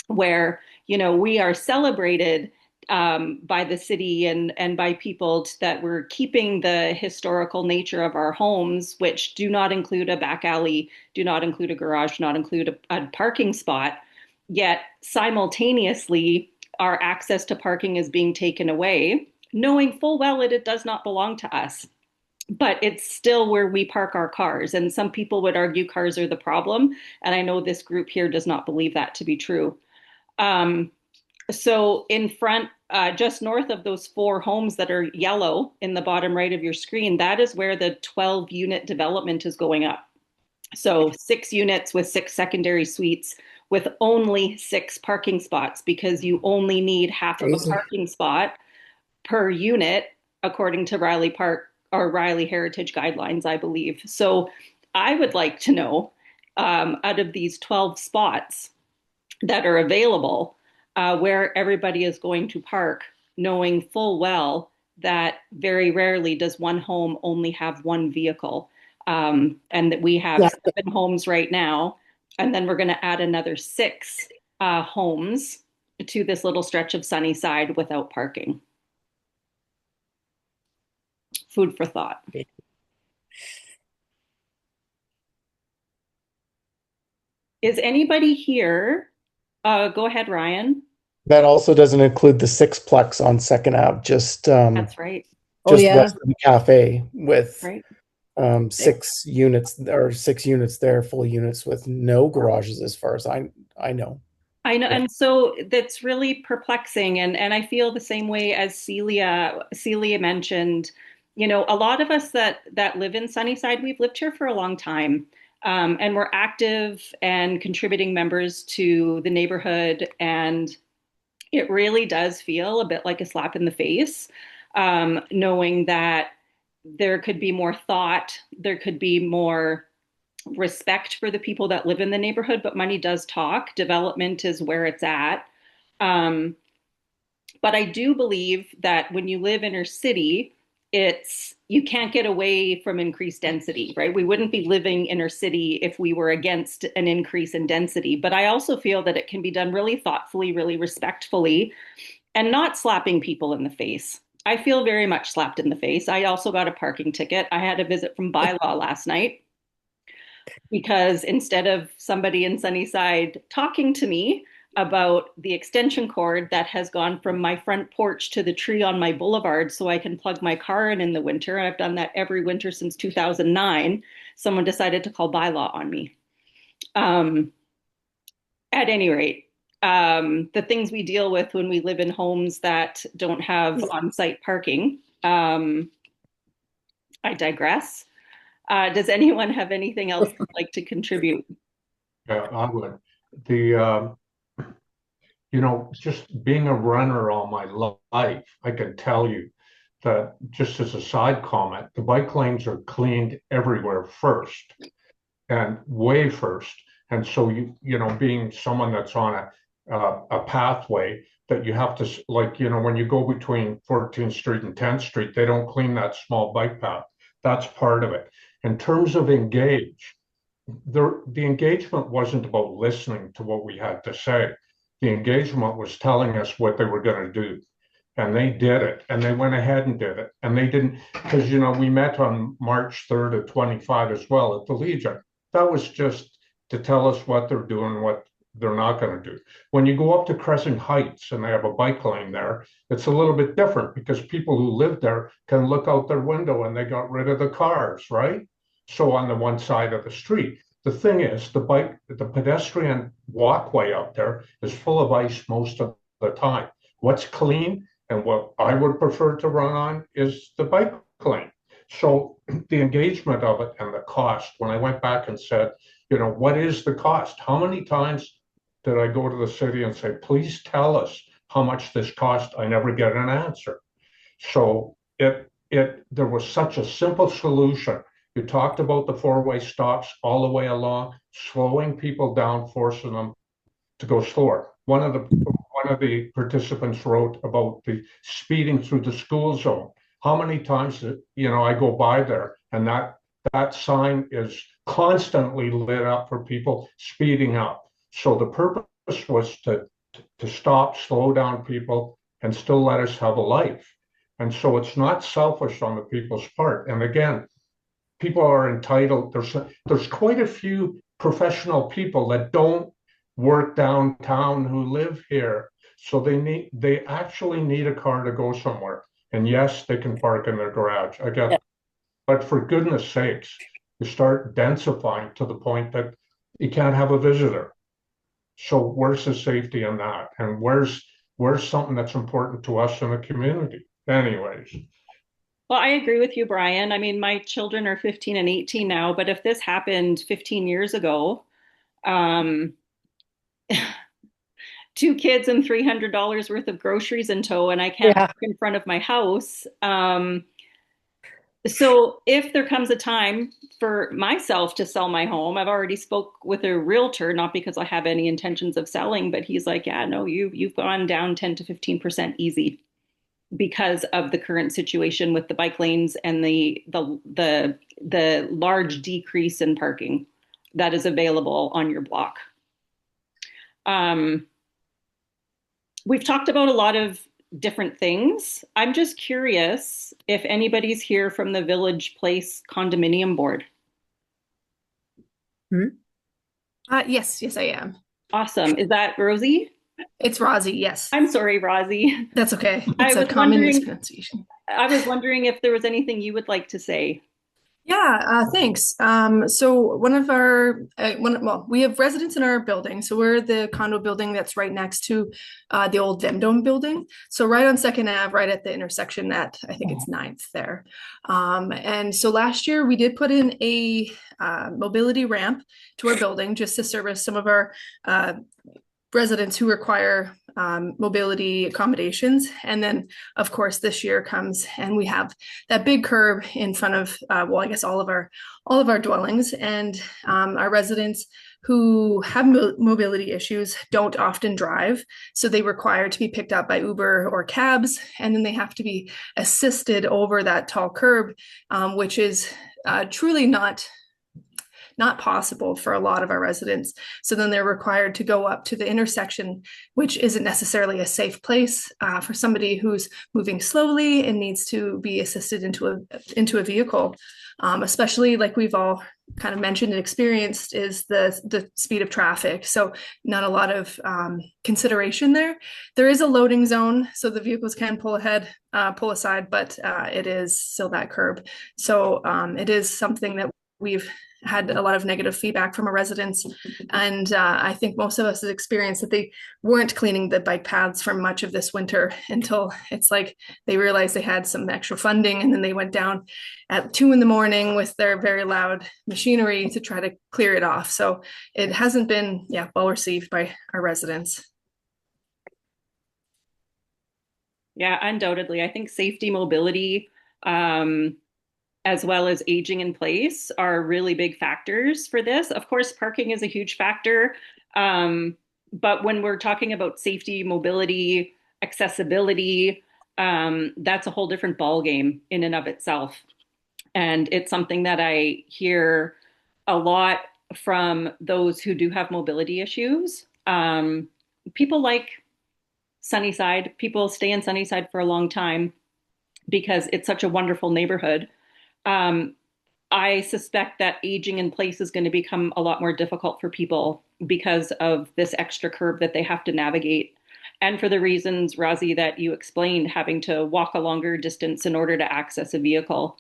where, we are celebrated by the city and by people that we're keeping the historical nature of our homes, which do not include a back alley, do not include a garage, do not include a parking spot. Yet simultaneously, our access to parking is being taken away, knowing full well it does not belong to us. But it's still where we park our cars. And some people would argue cars are the problem. And I know this group here does not believe that to be true. So in front, just north of those 4 homes that are yellow in the bottom right of your screen, that is where the 12-unit development is going up. So 6 units with 6 secondary suites with only 6 parking spots, because you only need half of a parking spot per unit, according to Riley Park or Riley Heritage Guidelines, I believe. So I would like to know, out of these 12 spots, that are available, where everybody is going to park, knowing full well that very rarely does one home only have one vehicle. And that we have Yeah. 7 homes right now, and then we're going to add another 6 homes to this little stretch of Sunnyside without parking. Food for thought. Is anybody here? Go ahead, Ryan. That also doesn't include the sixplex on Second Ave, That's right. Oh, just yeah. west of the cafe with Right. 6 units there, full units with no garages as far as I know. I know, Yeah. and so that's really perplexing, and I feel the same way as Celia mentioned. You know, a lot of us that live in Sunnyside, we've lived here for a long time, and we're active and contributing members to the neighborhood, and it really does feel a bit like a slap in the face, knowing that there could be more thought, there could be more respect for the people that live in the neighborhood, but money does talk. Development is where it's at. Um, but I do believe that when you live inner city, you can't get away from increased density, right? We wouldn't be living inner city if we were against an increase in density. But I also feel that it can be done really thoughtfully, really respectfully, and not slapping people in the face. I feel very much slapped in the face. I also got a parking ticket. I had a visit from bylaw last night because instead of somebody in Sunnyside talking to me about the extension cord that has gone from my front porch to the tree on my boulevard so I can plug my car in the winter, I've done that every winter since 2009, someone decided to call bylaw on me. At any rate, the things we deal with when we live in homes that don't have on-site parking. I digress. Does anyone have anything else they'd like to contribute? Yeah, I would. The just being a runner all my life, I can tell you that just as a side comment, the bike lanes are cleaned everywhere first and way first. And so being someone that's on a pathway that you have to when you go between 14th Street and 10th Street, they don't clean that small bike path. That's part of it. In terms of engage, the engagement wasn't about listening to what we had to say. The engagement was telling us what they were going to do. And they did it, and they went ahead and did it. And they didn't, because, we met on March 3rd of 25 as well at the Legion. That was just to tell us what they're doing, what they're not going to do. When you go up to Crescent Heights and they have a bike lane there, it's a little bit different because people who live there can look out their window and they got rid of the cars, right? So on the one side of the street. The thing is, the pedestrian walkway up there is full of ice most of the time. What's clean and what I would prefer to run on is the bike lane. So the engagement of it and the cost, when I went back and said, what is the cost? How many times did I go to the city and say, please tell us how much this cost? I never get an answer. So there was such a simple solution. You talked about the four-way stops all the way along, slowing people down, forcing them to go slower. One of the participants wrote about the speeding through the school zone. How many times I go by there and that sign is constantly lit up for people speeding up. So the purpose was to stop, slow down people, and still let us have a life. And so it's not selfish on the people's part. And again, people are entitled. There's quite a few professional people that don't work downtown who live here. So they actually need a car to go somewhere. And yes, they can park in their garage. I get, but for goodness sakes, you start densifying to the point that you can't have a visitor. So where's the safety in that? And where's something that's important to us in the community? Anyways. Well, I agree with you, Brian. I mean, my children are 15 and 18 now, but if this happened 15 years ago, um, 2 kids and $300 worth of groceries in tow, and I can't park in front of my house. So if there comes a time for myself to sell my home, I've already spoke with a realtor, not because I have any intentions of selling, but he's like, yeah, no, you've gone down 10 to 15% easy because of the current situation with the bike lanes and the large decrease in parking that is available on your block. We've talked about a lot of different things. I'm just curious if anybody's here from the Village Place Condominium Board. Yes, I am. Awesome. Is that Rosie? It's Rosie, yes. I'm sorry, Rosie. That's okay. I It's a was common wondering, mispronunciation. I was wondering if there was anything you would like to say. Yeah, thanks. So one of our, we have residents in our building. So we're the condo building that's right next to the old Vendome building. So right on Second Ave, right at the intersection at, I think it's 9th there. And so last year we did put in a mobility ramp to our building just to service some of our residents who require mobility accommodations. And then, of course, this year comes and we have that big curb in front of, I guess all of our dwellings, and our residents who have mobility issues don't often drive, so they require to be picked up by Uber or cabs, and then they have to be assisted over that tall curb, which is truly not possible for a lot of our residents. So then they're required to go up to the intersection, which isn't necessarily a safe place for somebody who's moving slowly and needs to be assisted into a vehicle. Especially like we've all kind of mentioned and experienced is the speed of traffic. So not a lot of consideration there. There is a loading zone, so the vehicles can pull aside, but it is still that curb. So it is something that we've had a lot of negative feedback from our residents. And I think most of us have experienced that they weren't cleaning the bike paths for much of this winter until it's like they realized they had some extra funding, and then they went down at 2 a.m. with their very loud machinery to try to clear it off. So it hasn't been well received by our residents. Yeah, undoubtedly. I think safety, mobility, as well as aging in place are really big factors for this. Of course, parking is a huge factor. But when we're talking about safety, mobility, accessibility, that's a whole different ballgame in and of itself. And it's something that I hear a lot from those who do have mobility issues. People like Sunnyside, people stay in Sunnyside for a long time because it's such a wonderful neighborhood. I suspect that aging in place is going to become a lot more difficult for people because of this extra curb that they have to navigate. And for the reasons, Rosie, that you explained, having to walk a longer distance in order to access a vehicle.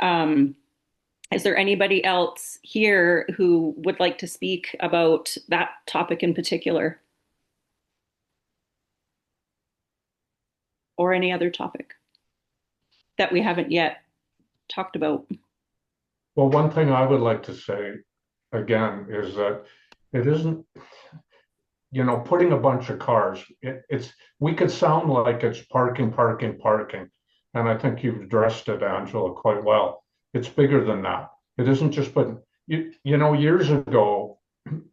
Is there anybody else here who would like to speak about that topic in particular? Or any other topic that we haven't yet talked about? Well, one thing I would like to say again is that it isn't, putting a bunch of cars, we could sound like it's parking. And I think you've addressed it, Angela, quite well. It's bigger than that. It isn't just putting, years ago,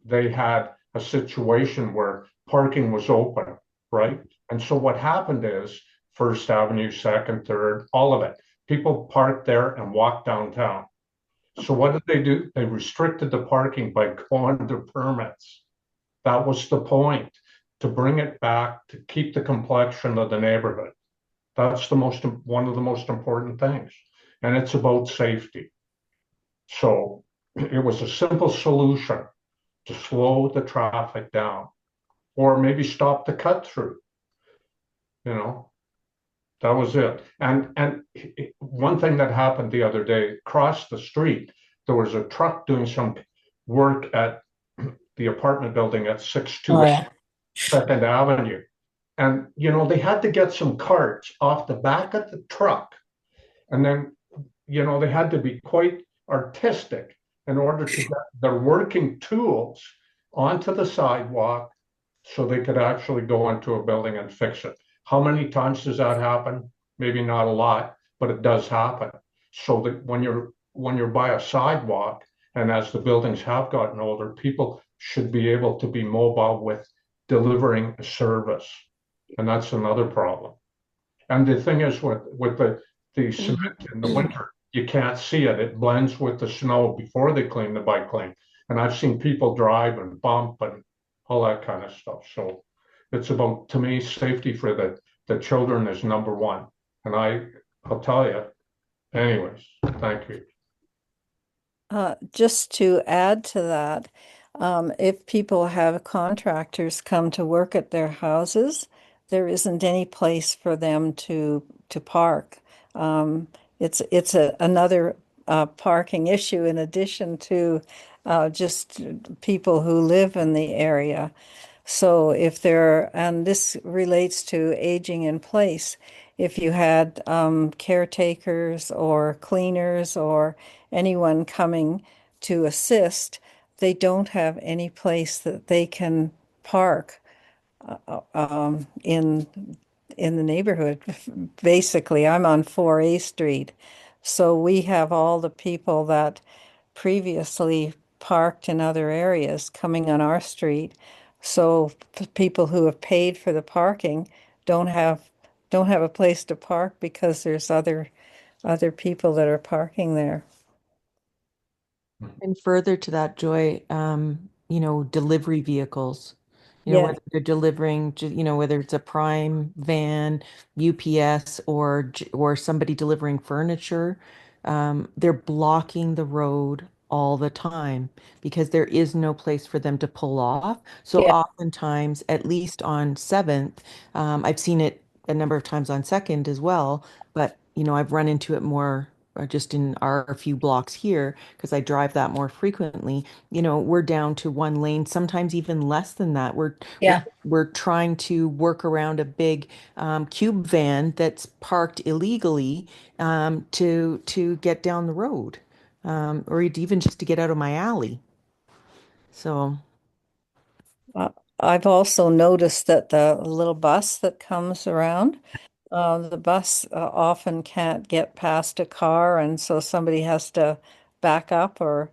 they had a situation where parking was open, right? And so what happened is First Avenue, Second, Third, all of it, people parked there and walked downtown. So what did they do? They restricted the parking by going to permits. That was the point, to bring it back, to keep the complexion of the neighborhood. That's one of the most important things. And it's about safety. So it was a simple solution to slow the traffic down, or maybe stop the cut through. That was it. And one thing that happened the other day, across the street, there was a truck doing some work at the apartment building at 6-2 Second Avenue. And, they had to get some carts off the back of the truck. And then, they had to be quite artistic in order to get their working tools onto the sidewalk so they could actually go into a building and fix it. How many times does that happen? Maybe not a lot, but it does happen. so that when you're by a sidewalk, and as the buildings have gotten older, people should be able to be mobile with delivering a service. And that's another problem. And the thing is with the cement in the winter, you can't see it. It blends with the snow before they clean the bike lane. And I've seen people drive and bump and all that kind of stuff. So it's about, to me, safety for the children is number one. And I'll tell you, anyways, thank you. Just to add to that, if people have contractors come to work at their houses, there isn't any place for them to park. It's another parking issue in addition to just people who live in the area. So if there, and this relates to aging in place, if you had caretakers or cleaners or anyone coming to assist, they don't have any place that they can park in the neighborhood. Basically, I'm on 4A Street, so we have all the people that previously parked in other areas coming on our street. So people who have paid for the parking don't have a place to park because there's other people that are parking there. And further to that, Joy, delivery vehicles, Yeah. whether they're delivering, whether it's a Prime van, UPS, or somebody delivering furniture, they're blocking the road all the time because there is no place for them to pull off. So Yeah. oftentimes, at least on 7th, I've seen it a number of times on 2nd as well, but I've run into it more just in our few blocks here because I drive that more frequently. We're down to one lane, sometimes even less than that. We're trying to work around a big cube van that's parked illegally to get down the road, or even just to get out of my alley. So I've also noticed that the little bus that comes around, the bus often can't get past a car, and so somebody has to back up or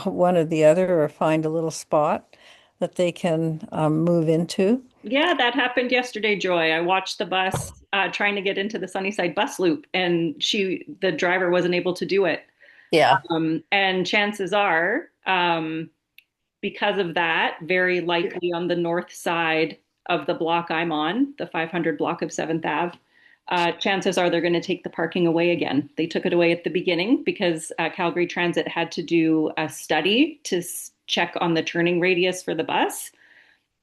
one or the other, or find a little spot that they can move into. Yeah, that happened yesterday, Joy. I watched the bus trying to get into the Sunnyside bus loop, and the driver wasn't able to do it. Yeah. And chances are, because of that, very likely on the north side of the block I'm on, the 500 block of 7th Ave, chances are they're going to take the parking away again. They took it away at the beginning because Calgary Transit had to do a study to check on the turning radius for the bus.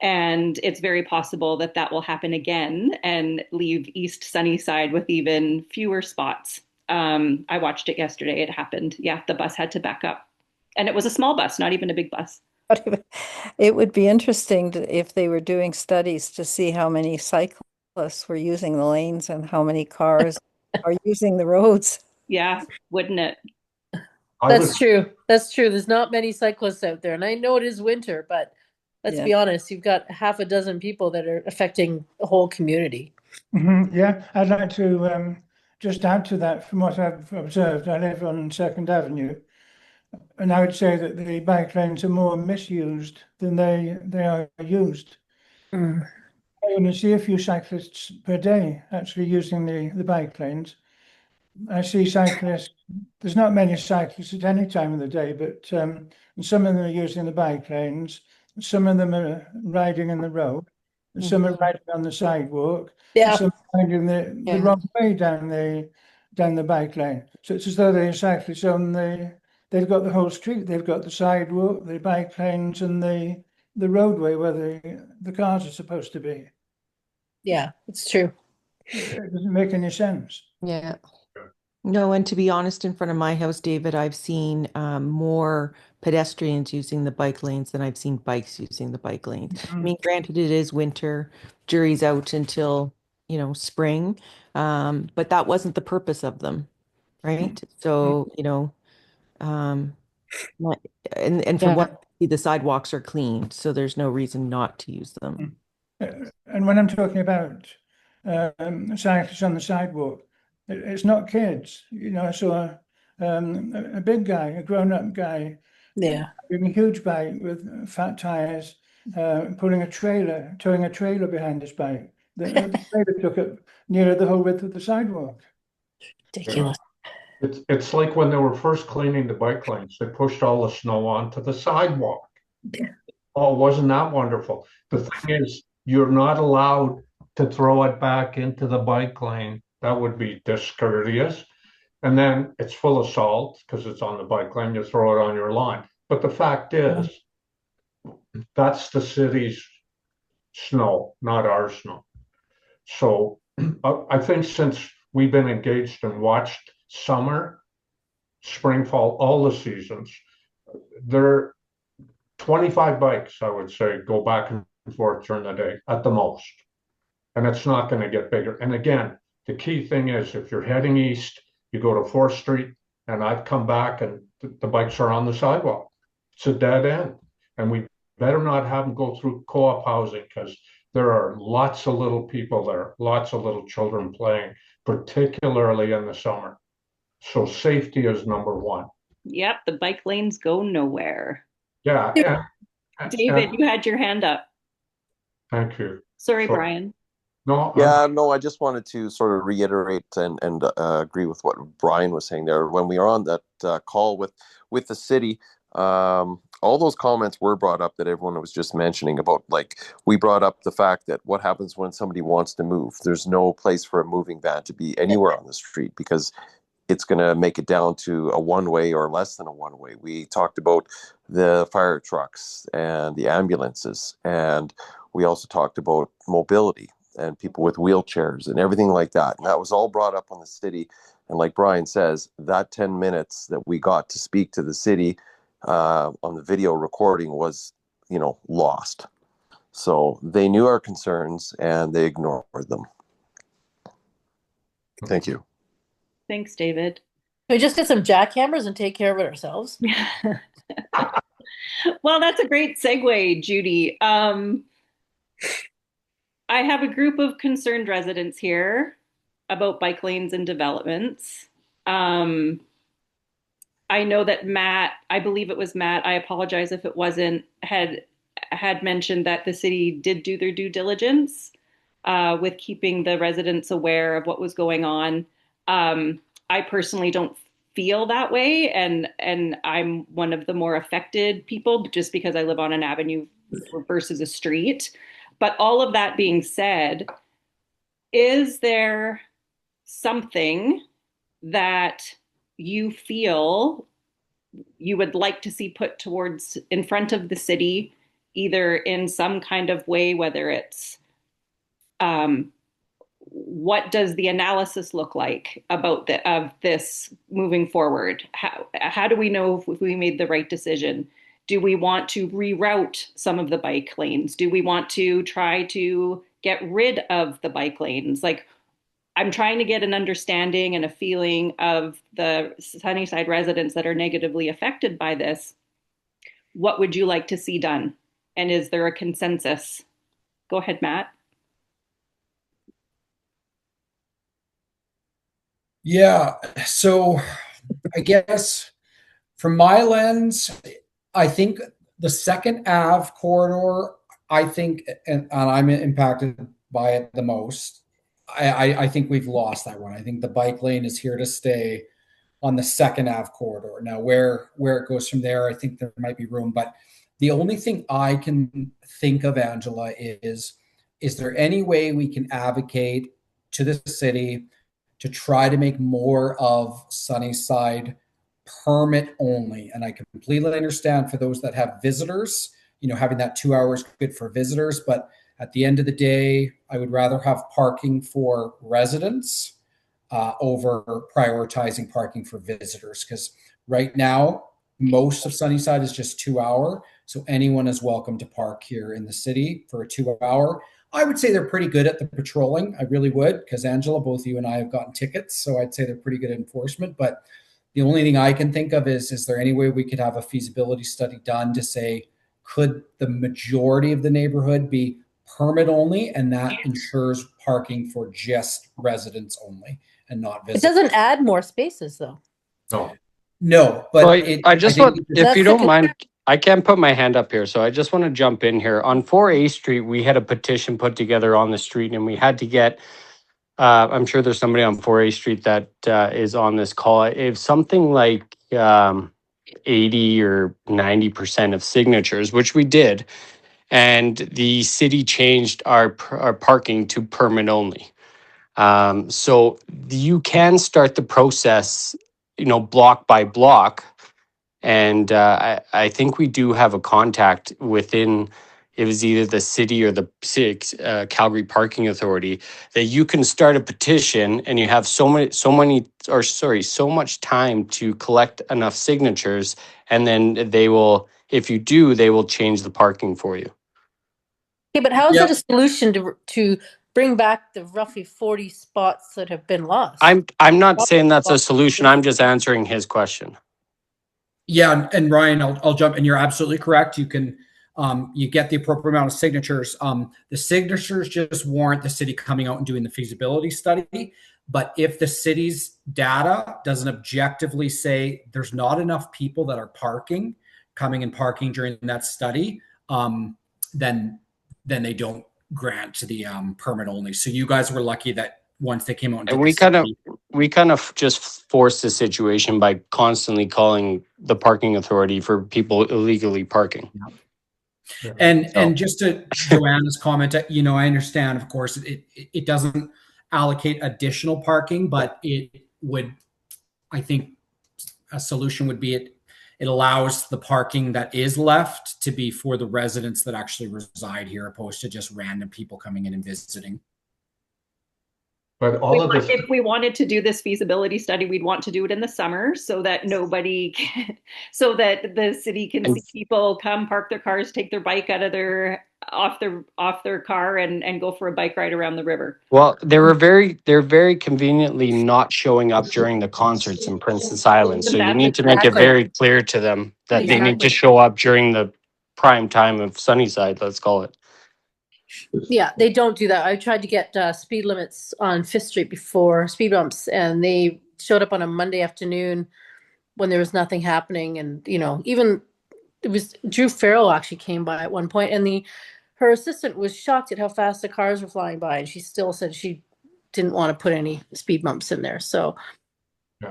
And it's very possible that that will happen again and leave East Sunnyside with even fewer spots. I watched it yesterday. It happened. Yeah, the bus had to back up. And it was a small bus, not even a big bus. It would be interesting if they were doing studies to see how many cyclists were using the lanes and how many cars are using the roads. Yeah, wouldn't it? That's true. That's true. There's not many cyclists out there. And I know it is winter, but let's be honest, you've got half a dozen people that are affecting the whole community. Yeah, I'd like to just add to that from what I've observed. I live on 2nd Avenue, and I would say that the bike lanes are more misused than they are used. I only see a few cyclists per day actually using the bike lanes. I see cyclists, there's not many cyclists at any time of the day, but and some of them are using the bike lanes, some of them are riding in the road, and some are riding on the sidewalk, and some are riding the wrong way down the bike lane. So it's as though they're cyclists they've got the whole street, they've got the sidewalk, the bike lanes, and the roadway where the cars are supposed to be. Yeah, it's true. It doesn't make any sense. yeah. No, and to be honest, in front of my house, David, I've seen more pedestrians using the bike lanes than I've seen bikes using the bike lanes. I mean, granted, it is winter, jury's out until, spring, but that wasn't the purpose of them, right? So, and from what I see, the sidewalks are clean, so there's no reason not to use them. And when I'm talking about cyclists on the sidewalk, it's not kids. I saw a big guy, a grown-up guy, Yeah. a huge bike with fat tires, towing a trailer behind his bike. The trailer took up nearly the whole width of the sidewalk. Ridiculous. It's like when they were first cleaning the bike lanes, they pushed all the snow onto the sidewalk. Oh, wasn't that wonderful? The thing is, you're not allowed to throw it back into the bike lane. That would be discourteous. And then it's full of salt because it's on the bike lane. You throw it on your lawn. But the fact is, that's the city's snow, not our snow. So I think since we've been engaged and watched summer, spring, fall, all the seasons, there are 25 bikes, I would say, go back and forth during the day at the most. And it's not going to get bigger. And again, the key thing is if you're heading east, you go to 4th Street, and I've come back and the bikes are on the sidewalk. It's a dead end. And we better not have them go through co-op housing because there are lots of little people there, lots of little children playing, particularly in the summer. So safety is number one. Yep, the bike lanes go nowhere. Yeah. David, you had your hand up. Thank you. Sorry, Brian. No. No, I just wanted to sort of reiterate and agree with what Brian was saying there. When we were on that call with the city, all those comments were brought up that everyone was just mentioning about, like, we brought up the fact that what happens when somebody wants to move? There's no place for a moving van to be anywhere on the street because it's going to make it down to a one-way or less than a one-way. We talked about the fire trucks and the ambulances, and we also talked about mobility and people with wheelchairs and everything like that. And that was all brought up on the city. And like Brian says, that 10 minutes that we got to speak to the city on the video recording was, lost. So they knew our concerns and they ignored them. Thank you. Thanks, David. We just get some jackhammers and take care of it ourselves. Well, that's a great segue, Judy. I have a group of concerned residents here about bike lanes and developments. I know that Matt, I believe it was Matt, I apologize if it wasn't, had mentioned that the city did do their due diligence with keeping the residents aware of what was going on. I personally don't feel that way, and I'm one of the more affected people just because I live on an avenue versus a street. But all of that being said, is there something that you feel you would like to see put towards in front of the city, either in some kind of way, whether it's what does the analysis look like about of this moving forward? How do we know if we made the right decision? Do we want to reroute some of the bike lanes? Do we want to try to get rid of the bike lanes? Like, I'm trying to get an understanding and a feeling of the Sunnyside residents that are negatively affected by this. What would you like to see done? And is there a consensus? Go ahead, Matt. Yeah, so I guess from my lens, I think the Second Ave corridor, I think, and I'm impacted by it the most. I think we've lost that one. I think the bike lane is here to stay on the Second Ave corridor. Now, where it goes from there, I think there might be room. But the only thing I can think of, Angela, is there any way we can advocate to the city to try to make more of Sunnyside permit only? And I completely understand for those that have visitors, having that 2 hours good for visitors. But at the end of the day, I would rather have parking for residents over prioritizing parking for visitors. Because right now, most of Sunnyside is just 2 hour. So anyone is welcome to park here in the city for a 2 hour. I would say they're pretty good at the patrolling. I really would, because Angela, both you and I have gotten tickets. So I'd say they're pretty good at enforcement. But the only thing I can think of is there any way we could have a feasibility study done to say, could the majority of the neighborhood be permit only, and that ensures parking for just residents only and not visitors? It doesn't add more spaces, though. No. No, but So I just think want, if you don't mind, I can't put my hand up here, so I just want to jump in here. On 4A Street, we had a petition put together on the street, and we had to get, I'm sure there's somebody on 4A Street that is on this call. If something like 80 or 90% of signatures, which we did, and the city changed our parking to permit only. So you can start the process, block by block. And I think we do have a contact within, it was either the city or the Calgary Parking Authority, that you can start a petition and you have so much time to collect enough signatures. And then they will, if you do, they will change the parking for you. Okay, but how is it a solution to bring back the roughly 40 spots that have been lost? I'm not saying that's a solution. I'm just answering his question. Yeah, and Ryan, I'll jump. And you're absolutely correct. You can you get the appropriate amount of signatures. The signatures just warrant the city coming out and doing the feasibility study. But if the city's data doesn't objectively say there's not enough people that are coming and parking during that study, then they don't grant the permit only. So you guys were lucky that once they came out and we kind of just forced the situation by constantly calling the parking authority for people illegally parking. Yeah. And just to Joanna's comment, I understand, of course, it doesn't allocate additional parking, but it would, I think a solution would be it allows the parking that is left to be for the residents that actually reside here, opposed to just random people coming in and visiting. But if we wanted to do this feasibility study, we'd want to do it in the summer so that so that the city can see people come park their cars, take their bike off their car and go for a bike ride around the river. Well, they're very conveniently not showing up during the concerts in Princess Island. So you need to make it very clear to them that they need to show up during the prime time of Sunnyside, let's call it. Yeah, they don't do that. I tried to get speed limits on Fifth Street before, speed bumps, and they showed up on a Monday afternoon when there was nothing happening. And, even it was Drew Farrell actually came by at one point, and her assistant was shocked at how fast the cars were flying by. And she still said she didn't want to put any speed bumps in there. So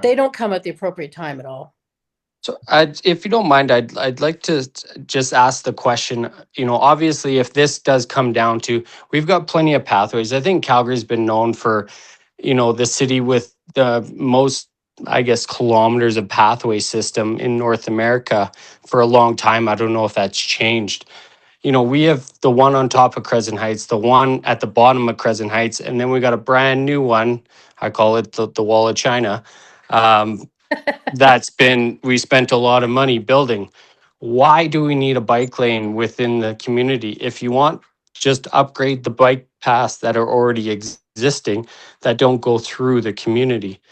they don't come at the appropriate time at all. So, if you don't mind, I'd like to just ask the question. Obviously, if this does come down to, we've got plenty of pathways. I think Calgary's been known for, the city with the most, I guess, kilometers of pathway system in North America for a long time. I don't know if that's changed. We have the one on top of Crescent Heights, the one at the bottom of Crescent Heights, and then we got a brand new one. I call it the Wall of China. We spent a lot of money building. Why do we need a bike lane within the community? If you want, just upgrade the bike paths that are already existing that don't go through the community.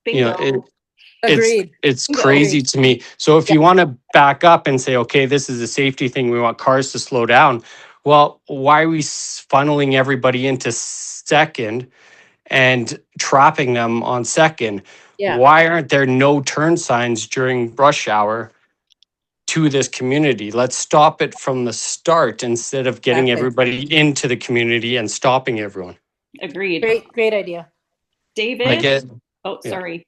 It's crazy to me. So if you want to back up and say, okay, this is a safety thing, we want cars to slow down. Well, why are we funneling everybody into Second and trapping them on Second? Yeah. Why aren't there no turn signs during rush hour to this community? Let's stop it from the start instead of getting everybody into the community and stopping everyone. Agreed. Great idea. David? Sorry.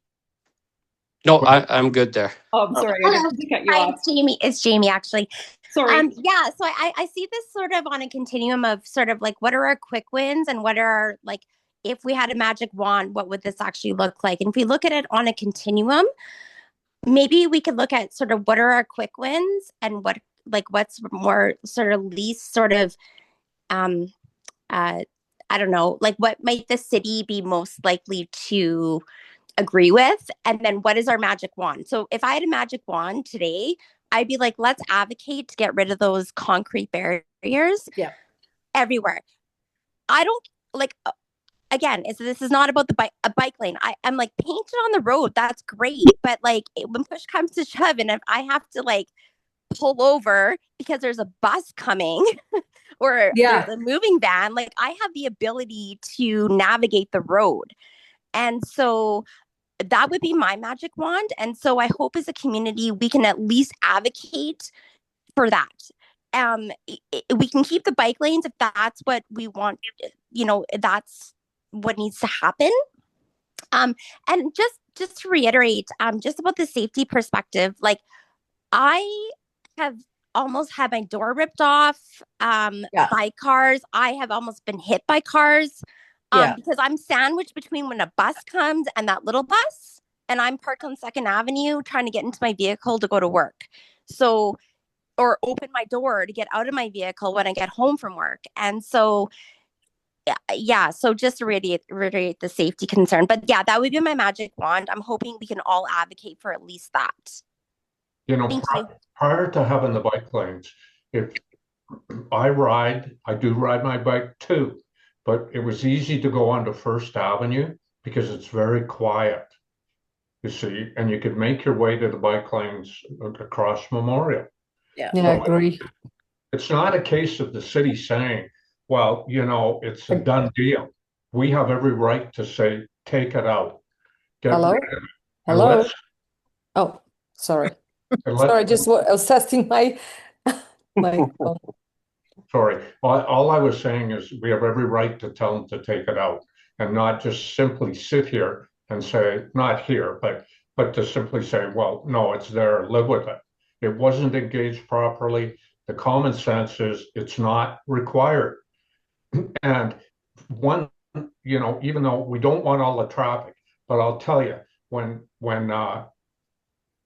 No, I'm good there. Oh, I'm sorry. I didn't cut you off. It's Jamie, actually. Sorry. Yeah, so I see this sort of on a continuum of sort of like, what are our quick wins and what are our, like, if we had a magic wand, what would this actually look like? And if we look at it on a continuum, maybe we could look at sort of what are our quick wins and what's more sort of least sort of, I don't know, like what might the city be most likely to agree with? And then what is our magic wand? So if I had a magic wand today, I'd be like, let's advocate to get rid of those concrete barriers everywhere. I don't like, again, this is not about a bike lane. I'm like, paint it on the road. That's great. But like when push comes to shove and if I have to like pull over because there's a bus coming or there's a moving van, like I have the ability to navigate the road. And so that would be my magic wand. And so I hope as a community we can at least advocate for that. We can keep the bike lanes if that's what we want, that's what needs to happen. And just to reiterate, just about the safety perspective, like I have almost had my door ripped off by cars. I have almost been hit by cars because I'm sandwiched between when a bus comes and that little bus, and I'm parked on 2nd Avenue trying to get into my vehicle to go to work. So, or open my door to get out of my vehicle when I get home from work. And so, yeah, so just to reiterate the safety concern. But yeah, that would be my magic wand. I'm hoping we can all advocate for at least that. Thank you. Prior to having the bike lanes, if I do ride my bike too, but it was easy to go onto First Avenue because it's very quiet, you see, and you could make your way to the bike lanes across Memorial. Yeah, So I agree. It's not a case of the city saying, well, it's a done deal. We have every right to say, take it out. Hello? Hello? Oh, sorry. Sorry, I was testing my phone. Sorry. All I was saying is we have every right to tell them to take it out and not just simply sit here and say, not here, but to simply say, well, no, it's there, live with it. It wasn't engaged properly. The common sense is it's not required. And even though we don't want all the traffic, but I'll tell you, when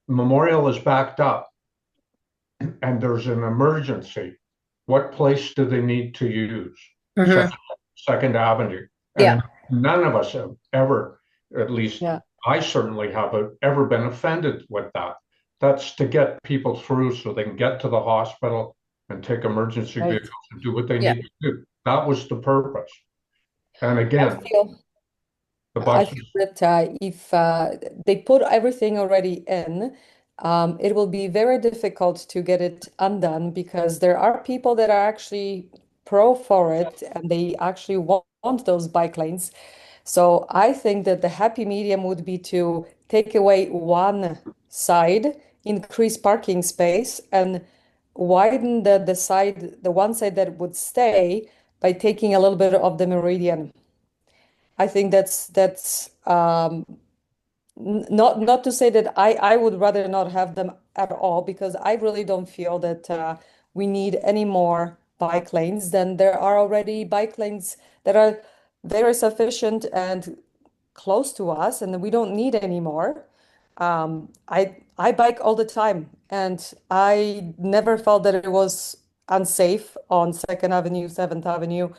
Memorial is backed up and there's an emergency, what place do they need to use? Second Avenue. And none of us have ever, at least I certainly haven't ever been offended with that. That's to get people through so they can get to the hospital and take emergency vehicles and do what they need to do. That was the purpose. And again, I feel that if they put everything already in, it will be very difficult to get it undone because there are people that are actually pro for it and they actually want those bike lanes. So I think that the happy medium would be to take away one side, increase parking space, and widen the one side that would stay by taking a little bit of the meridian. I think that's not to say that I would rather not have them at all, because I really don't feel that we need any more bike lanes. Then there are already bike lanes that are very sufficient and close to us, and we don't need any more. I bike all the time, and I never felt that it was unsafe on 2nd Avenue, 7th Avenue,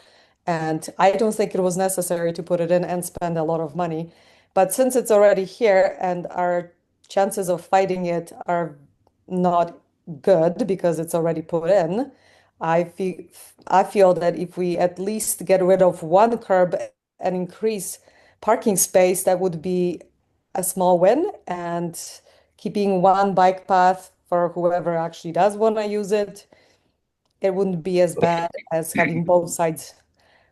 and I don't think it was necessary to put it in and spend a lot of money. But since it's already here and our chances of fighting it are not good because it's already put in, I feel that if we at least get rid of one curb and increase parking space, that would be a small win, and keeping one bike path for whoever actually does want to use it, it wouldn't be as bad as having both sides.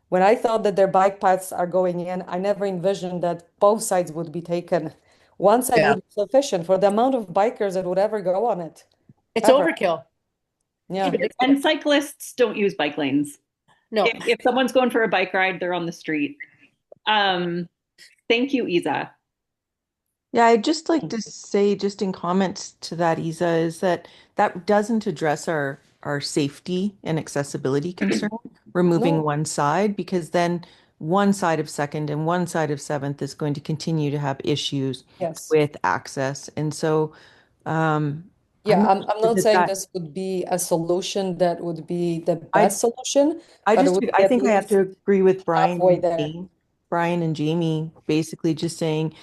When I thought that their bike paths are going in, I never envisioned that both sides would be taken. One side would be sufficient for the amount of bikers that would ever go on it. It's overkill. Yeah. And cyclists don't use bike lanes. No. If someone's going for a bike ride, they're on the street. Thank you, Isa. Yeah, I'd just like to say, just in comments to that, Isa, is that doesn't address our safety and accessibility concern, removing one side, because then one side of 2nd and one side of 7th is going to continue to have issues with access. And so, I'm not saying this would be a solution that would be the best solution. I think I have to agree with Brian and Jamie, basically just saying,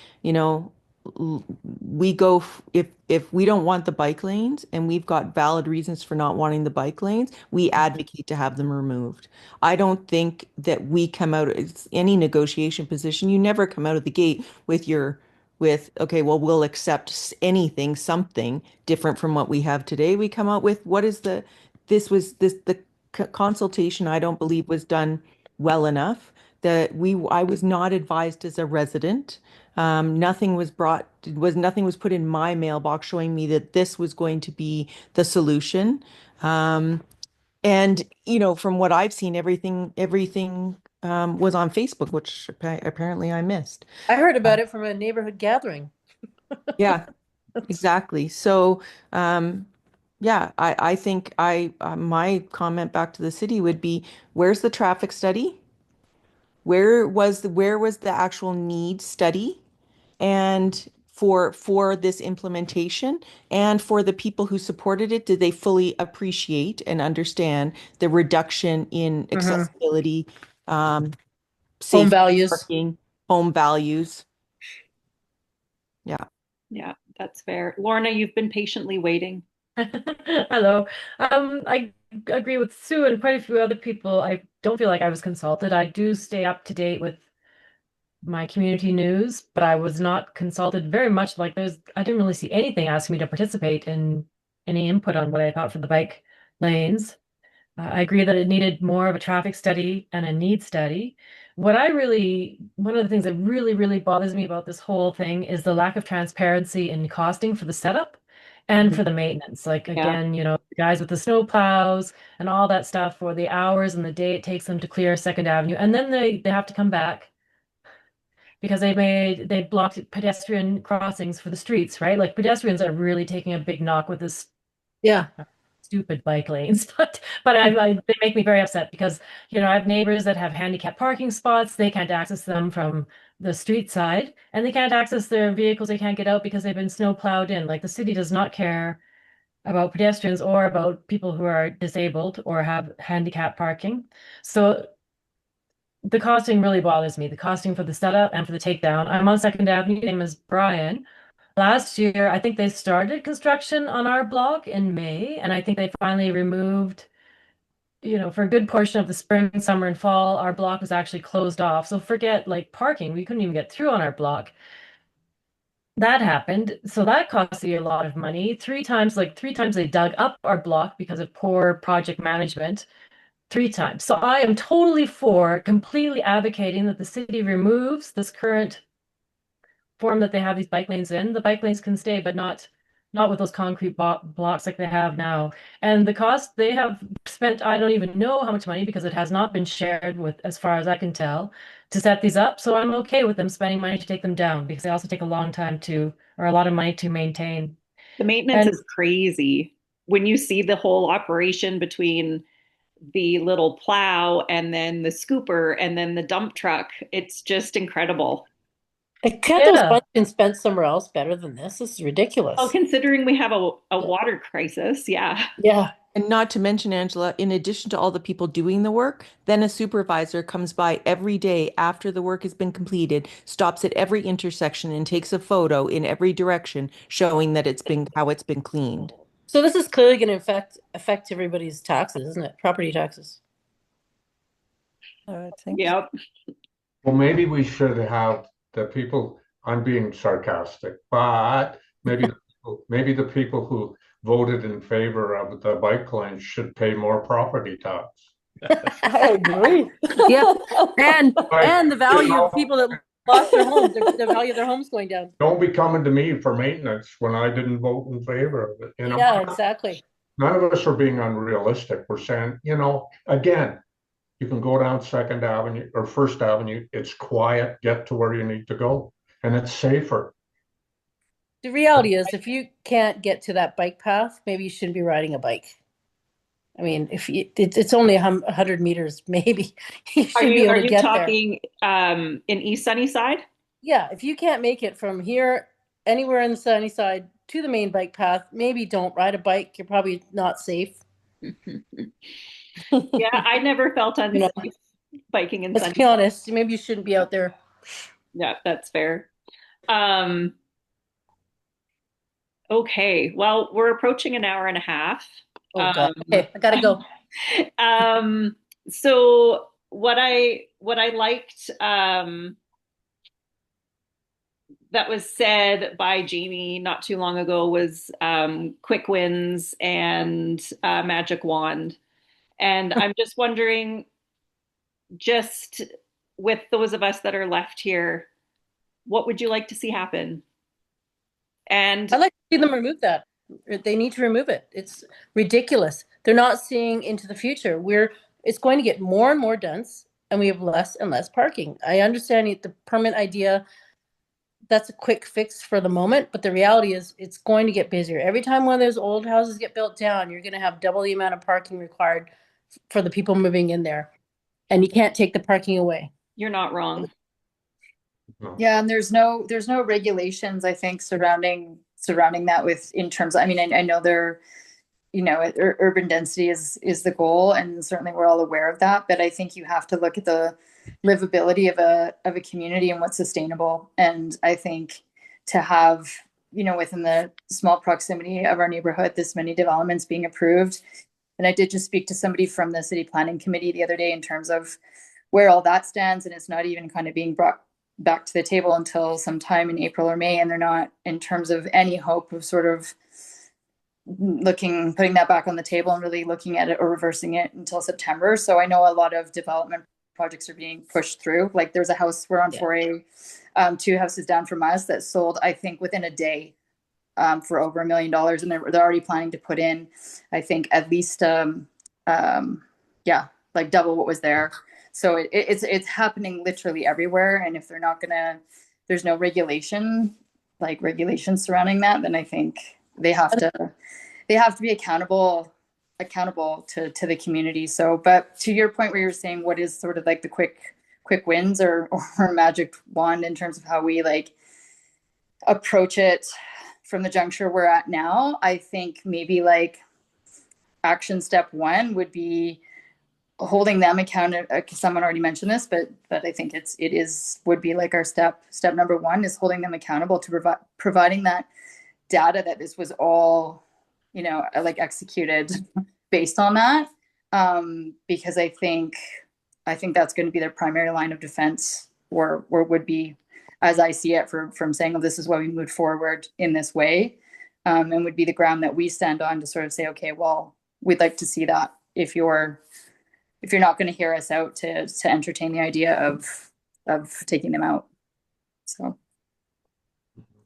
we go if we don't want the bike lanes and we've got valid reasons for not wanting the bike lanes, we advocate to have them removed. I don't think that we come out, it's any negotiation position, you never come out of the gate with okay, well, we'll accept something different from what we have today. We come out with the consultation, I don't believe was done well enough. I was not advised as a resident Nothing was put in my mailbox showing me that this was going to be the solution. And from what I've seen, everything was on Facebook, which apparently I missed. I heard about it from a neighborhood gathering. Yeah, exactly. So, yeah, I think my comment back to the city would be, where's the traffic study? Where was the actual need study? And for this implementation, and for the people who supported it, did they fully appreciate and understand the reduction in accessibility, Home safe values. parking, home values? Yeah. Yeah, that's fair. Lorna, you've been patiently waiting. Hello. I agree with Sue and quite a few other people. I don't feel like I was consulted. I do stay up to date with my community news, but I was not consulted very much. I didn't really see anything asking me to participate in any input on what I thought for the bike lanes. I agree that it needed more of a traffic study and a need study. One of the things that really, really bothers me about this whole thing is the lack of transparency in costing for the setup and for the maintenance. Like, Yeah. again, the guys with the snow plows and all that stuff, for the hours and the day it takes them to clear Second Avenue. And then they have to come back because they blocked pedestrian crossings for the streets, right? Like, pedestrians are really taking a big knock with this Yeah. stupid bike lanes, but they make me very upset because I have neighbors that have handicap parking spots. They can't access them from the street side, and they can't access their vehicles. They can't get out because they've been snow plowed in. Like, the city does not care about pedestrians or about people who are disabled or have handicap parking. So the costing really bothers me. The costing for the setup and for the takedown. I'm on Second Avenue. My name is Brian. Last year, I think they started construction on our block in May, and I think they finally removed, for a good portion of the spring, summer, and fall, our block was actually closed off. So forget like parking, we couldn't even get through on our block. That happened. So that cost you a lot of money. Three times they dug up our block because of poor project management. Three times. So I am totally for completely advocating that the city removes this current form that they have these bike lanes in. The bike lanes can stay, but not with those concrete blocks like they have now. And the cost, they have spent, I don't even know how much money, because it has not been shared with, as far as I can tell, to set these up. So I'm okay with them spending money to take them down, because they also take a long time or a lot of money to maintain. The maintenance is crazy. When you see the whole operation between the little plow and then the scooper and then the dump truck, it's just incredible. Can't those funds been spent somewhere else better than this? This is ridiculous. Well, considering we have a water crisis, yeah. Yeah. And not to mention, Angela, in addition to all the people doing the work, then a supervisor comes by every day after the work has been completed, stops at every intersection and takes a photo in every direction showing that how it's been cleaned. So this is clearly going to affect everybody's taxes, isn't it? Property taxes. I think. Yep. Well, maybe we should have the people, I'm being sarcastic, but maybe the people who voted in favor of the bike lane should pay more property tax. I agree. Yeah. And the value of people that lost their homes, the value of their homes going down. Don't be coming to me for maintenance when I didn't vote in favor of it. Yeah, exactly. None of us are being unrealistic. We're saying, again, you can go down Second Avenue or First Avenue. It's quiet. Get to where you need to go, and it's safer. The reality is, if you can't get to that bike path, maybe you shouldn't be riding a bike. I mean, if it's only 100 meters, maybe you should be able to get there. Are you talking in East Sunnyside? Yeah, if you can't make it from here anywhere in the Sunnyside to the main bike path, maybe don't ride a bike. You're probably not safe. Yeah, I never felt unsafe biking in Sunnyside. Let's be honest. Maybe you shouldn't be out there. Yeah, that's fair. Okay, well, we're approaching an hour and a half. Oh God. Okay, I gotta go. So what I liked that was said by Jamie not too long ago was quick wins and magic wand. And I'm just wondering, just with those of us that are left here, What would you like to see happen? And I'd like to see them remove that. They need to remove it. It's ridiculous. They're not seeing into the future. It's going to get more and more dense, and we have less and less parking. I understand the permit idea. That's a quick fix for the moment, but the reality is it's going to get busier. Every time one of those old houses get built down, you're going to have double the amount of parking required for the people moving in there. And you can't take the parking away. You're not wrong. Yeah, and there's no regulations, I think, surrounding that in terms of, I mean, I know there, urban density is the goal, and certainly we're all aware of that, but I think you have to look at the livability of a community and what's sustainable. And I think to have, within the small proximity of our neighborhood, this many developments being approved. And I did just speak to somebody from the city planning committee the other day in terms of where all that stands, and it's not even kind of being brought back to the table until sometime in April or May, and they're not in terms of any hope of sort of putting that back on the table and really looking at it or reversing it until September. So I know a lot of development projects are being pushed through. Like there's a house, we're on 4A, 2 houses down from us that sold, I think, within a day for over $1 million, and they're already planning to put in, I think, at least like double what was there. So it's happening literally everywhere. And if there's no regulations surrounding that, then I think they have to be accountable to the community. So, but to your point where you're saying, what is sort of like the quick wins or magic wand in terms of how we like approach it from the juncture we're at now, I think maybe like action step 1 would be holding them accountable. Someone already mentioned this, but I think would be like our step number 1 is holding them accountable to providing that data that this was all, like executed based on that. Because I think that's going to be their primary line of defense, or would be, as I see it, from saying, oh, this is why we moved forward in this way, and would be the ground that we stand on to sort of say, okay, well, we'd like to see that if you're not going to hear us out to entertain the idea of taking them out. So.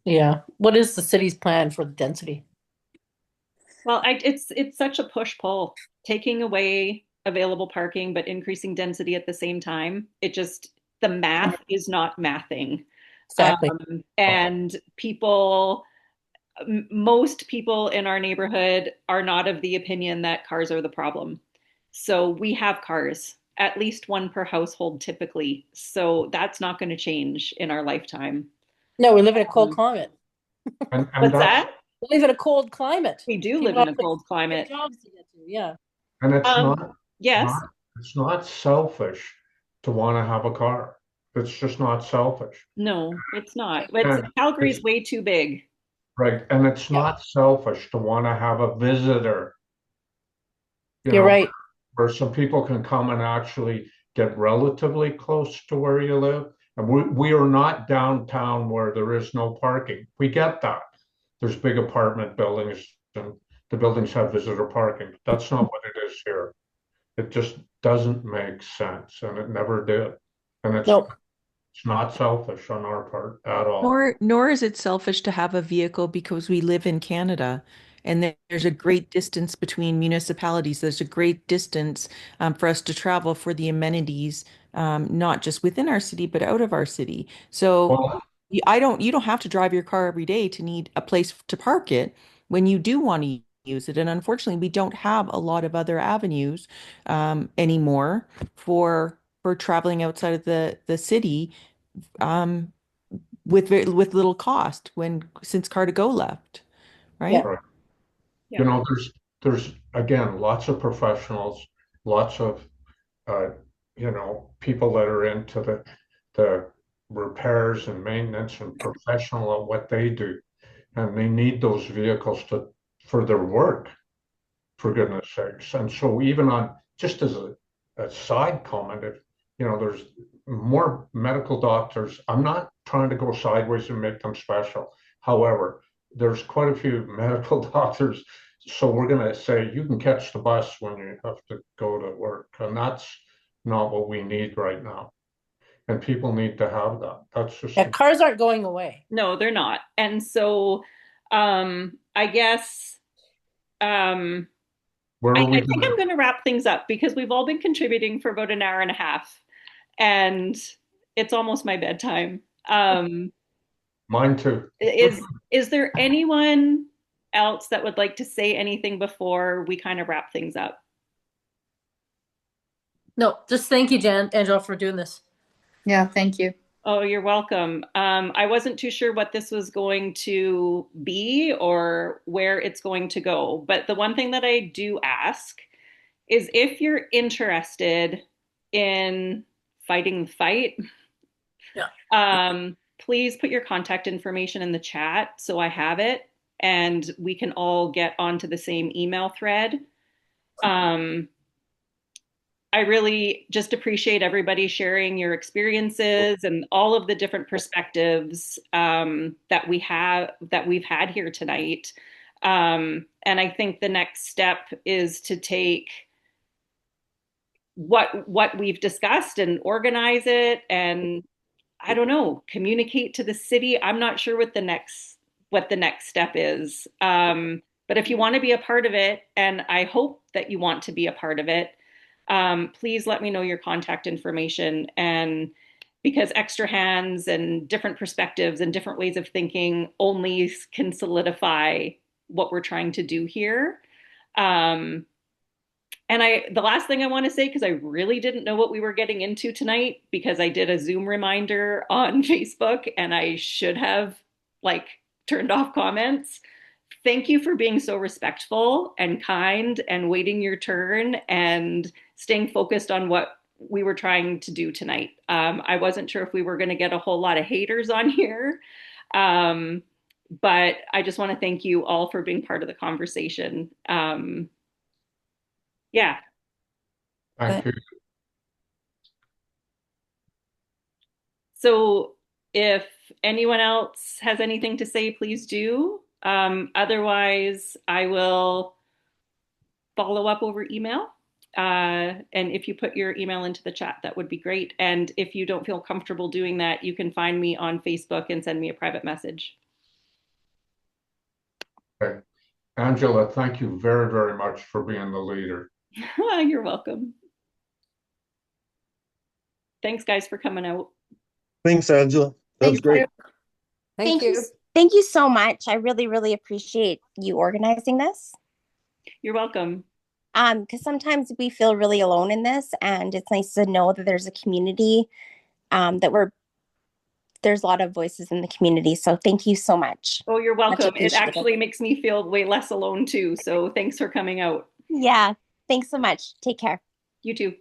Yeah. What is the city's plan for the density? Well, it's such a push-pull, taking away available parking, but increasing density at the same time. The math is not mathing. Exactly. And most people in our neighborhood are not of the opinion that cars are the problem. So we have cars, at least one per household typically. So that's not going to change in our lifetime. No, we live in a cold climate. And What's that? We live in a cold climate. We do live in a cold climate. Jobs to get to, yeah. And it's it's not selfish to want to have a car. It's just not selfish. No, it's not. Calgary's way too big. Right. And it's not selfish to want to have a visitor. You're right. Where some people can come and actually get relatively close to where you live. And we are not downtown where there is no parking. We get that. There's big apartment buildings and the buildings have visitor parking. That's not what it is here. It just doesn't make sense, and it never did. And it's not selfish on our part at all. Nor is it selfish to have a vehicle because we live in Canada and there's a great distance between municipalities. There's a great distance for us to travel for the amenities, not just within our city, but out of our city. So you don't have to drive your car every day to need a place to park it when you do want to use it. And unfortunately, we don't have a lot of other avenues anymore for traveling outside of the city with little cost since Car2Go left, right? Yeah. Right. There's again lots of professionals, lots of people that are into the repairs and maintenance and professional at what they do, and they need those vehicles for their work, for goodness sakes. And so even on just as a side comment, if there's more medical doctors, I'm not trying to go sideways and make them special. However, there's quite a few medical doctors, so we're going to say you can catch the bus when you have to go to work, and that's not what we need right now. and people need to have that. That's just Yeah, cars aren't going away. No, they're not. And so I guess where I are we think I'm going to wrap things up because we've all been contributing for about an hour and a half, and it's almost my bedtime. Mine too. Is there anyone else that would like to say anything before we kind of wrap things up? No, just thank you, Angela, for doing this. Yeah, thank you. Oh, you're welcome. I wasn't too sure what this was going to be or where it's going to go, but the one thing that I do ask is if you're interested in fighting the fight, please put your contact information in the chat so I have it and we can all get onto the same email thread. I really just appreciate everybody sharing your experiences and all of the different perspectives that we've had here tonight. And I think the next step is to take what we've discussed and organize it, and I don't know, communicate to the city. I'm not sure what the next step is. But if you want to be a part of it, and I hope that you want to be a part of it, please let me know your contact information. And because extra hands and different perspectives and different ways of thinking only can solidify what we're trying to do here. And the last thing I want to say, because I really didn't know what we were getting into tonight, because I did a Zoom reminder on Facebook and I should have turned off comments. Thank you for being so respectful and kind and waiting your turn and staying focused on what we were trying to do tonight. I wasn't sure if we were going to get a whole lot of haters on here, but I just want to thank you all for being part of the conversation. Yeah. Thank you. So if anyone else has anything to say, please do. Otherwise, I will follow up over email. And if you put your email into the chat, that would be great. And if you don't feel comfortable doing that, you can find me on Facebook and send me a private message. Okay. Angela, thank you very, very much for being the leader. You're welcome. Thanks, guys, for coming out. Thanks, Angela. That was great. Thank you. Thank you so much. I really, really appreciate you organizing this. You're welcome. Because sometimes we feel really alone in this, and it's nice to know that there's a community, there's a lot of voices in the community. So thank you so much. Oh, you're welcome. It actually makes me feel way less alone too. So thanks for coming out. Yeah. Thanks so much. Take care. You too.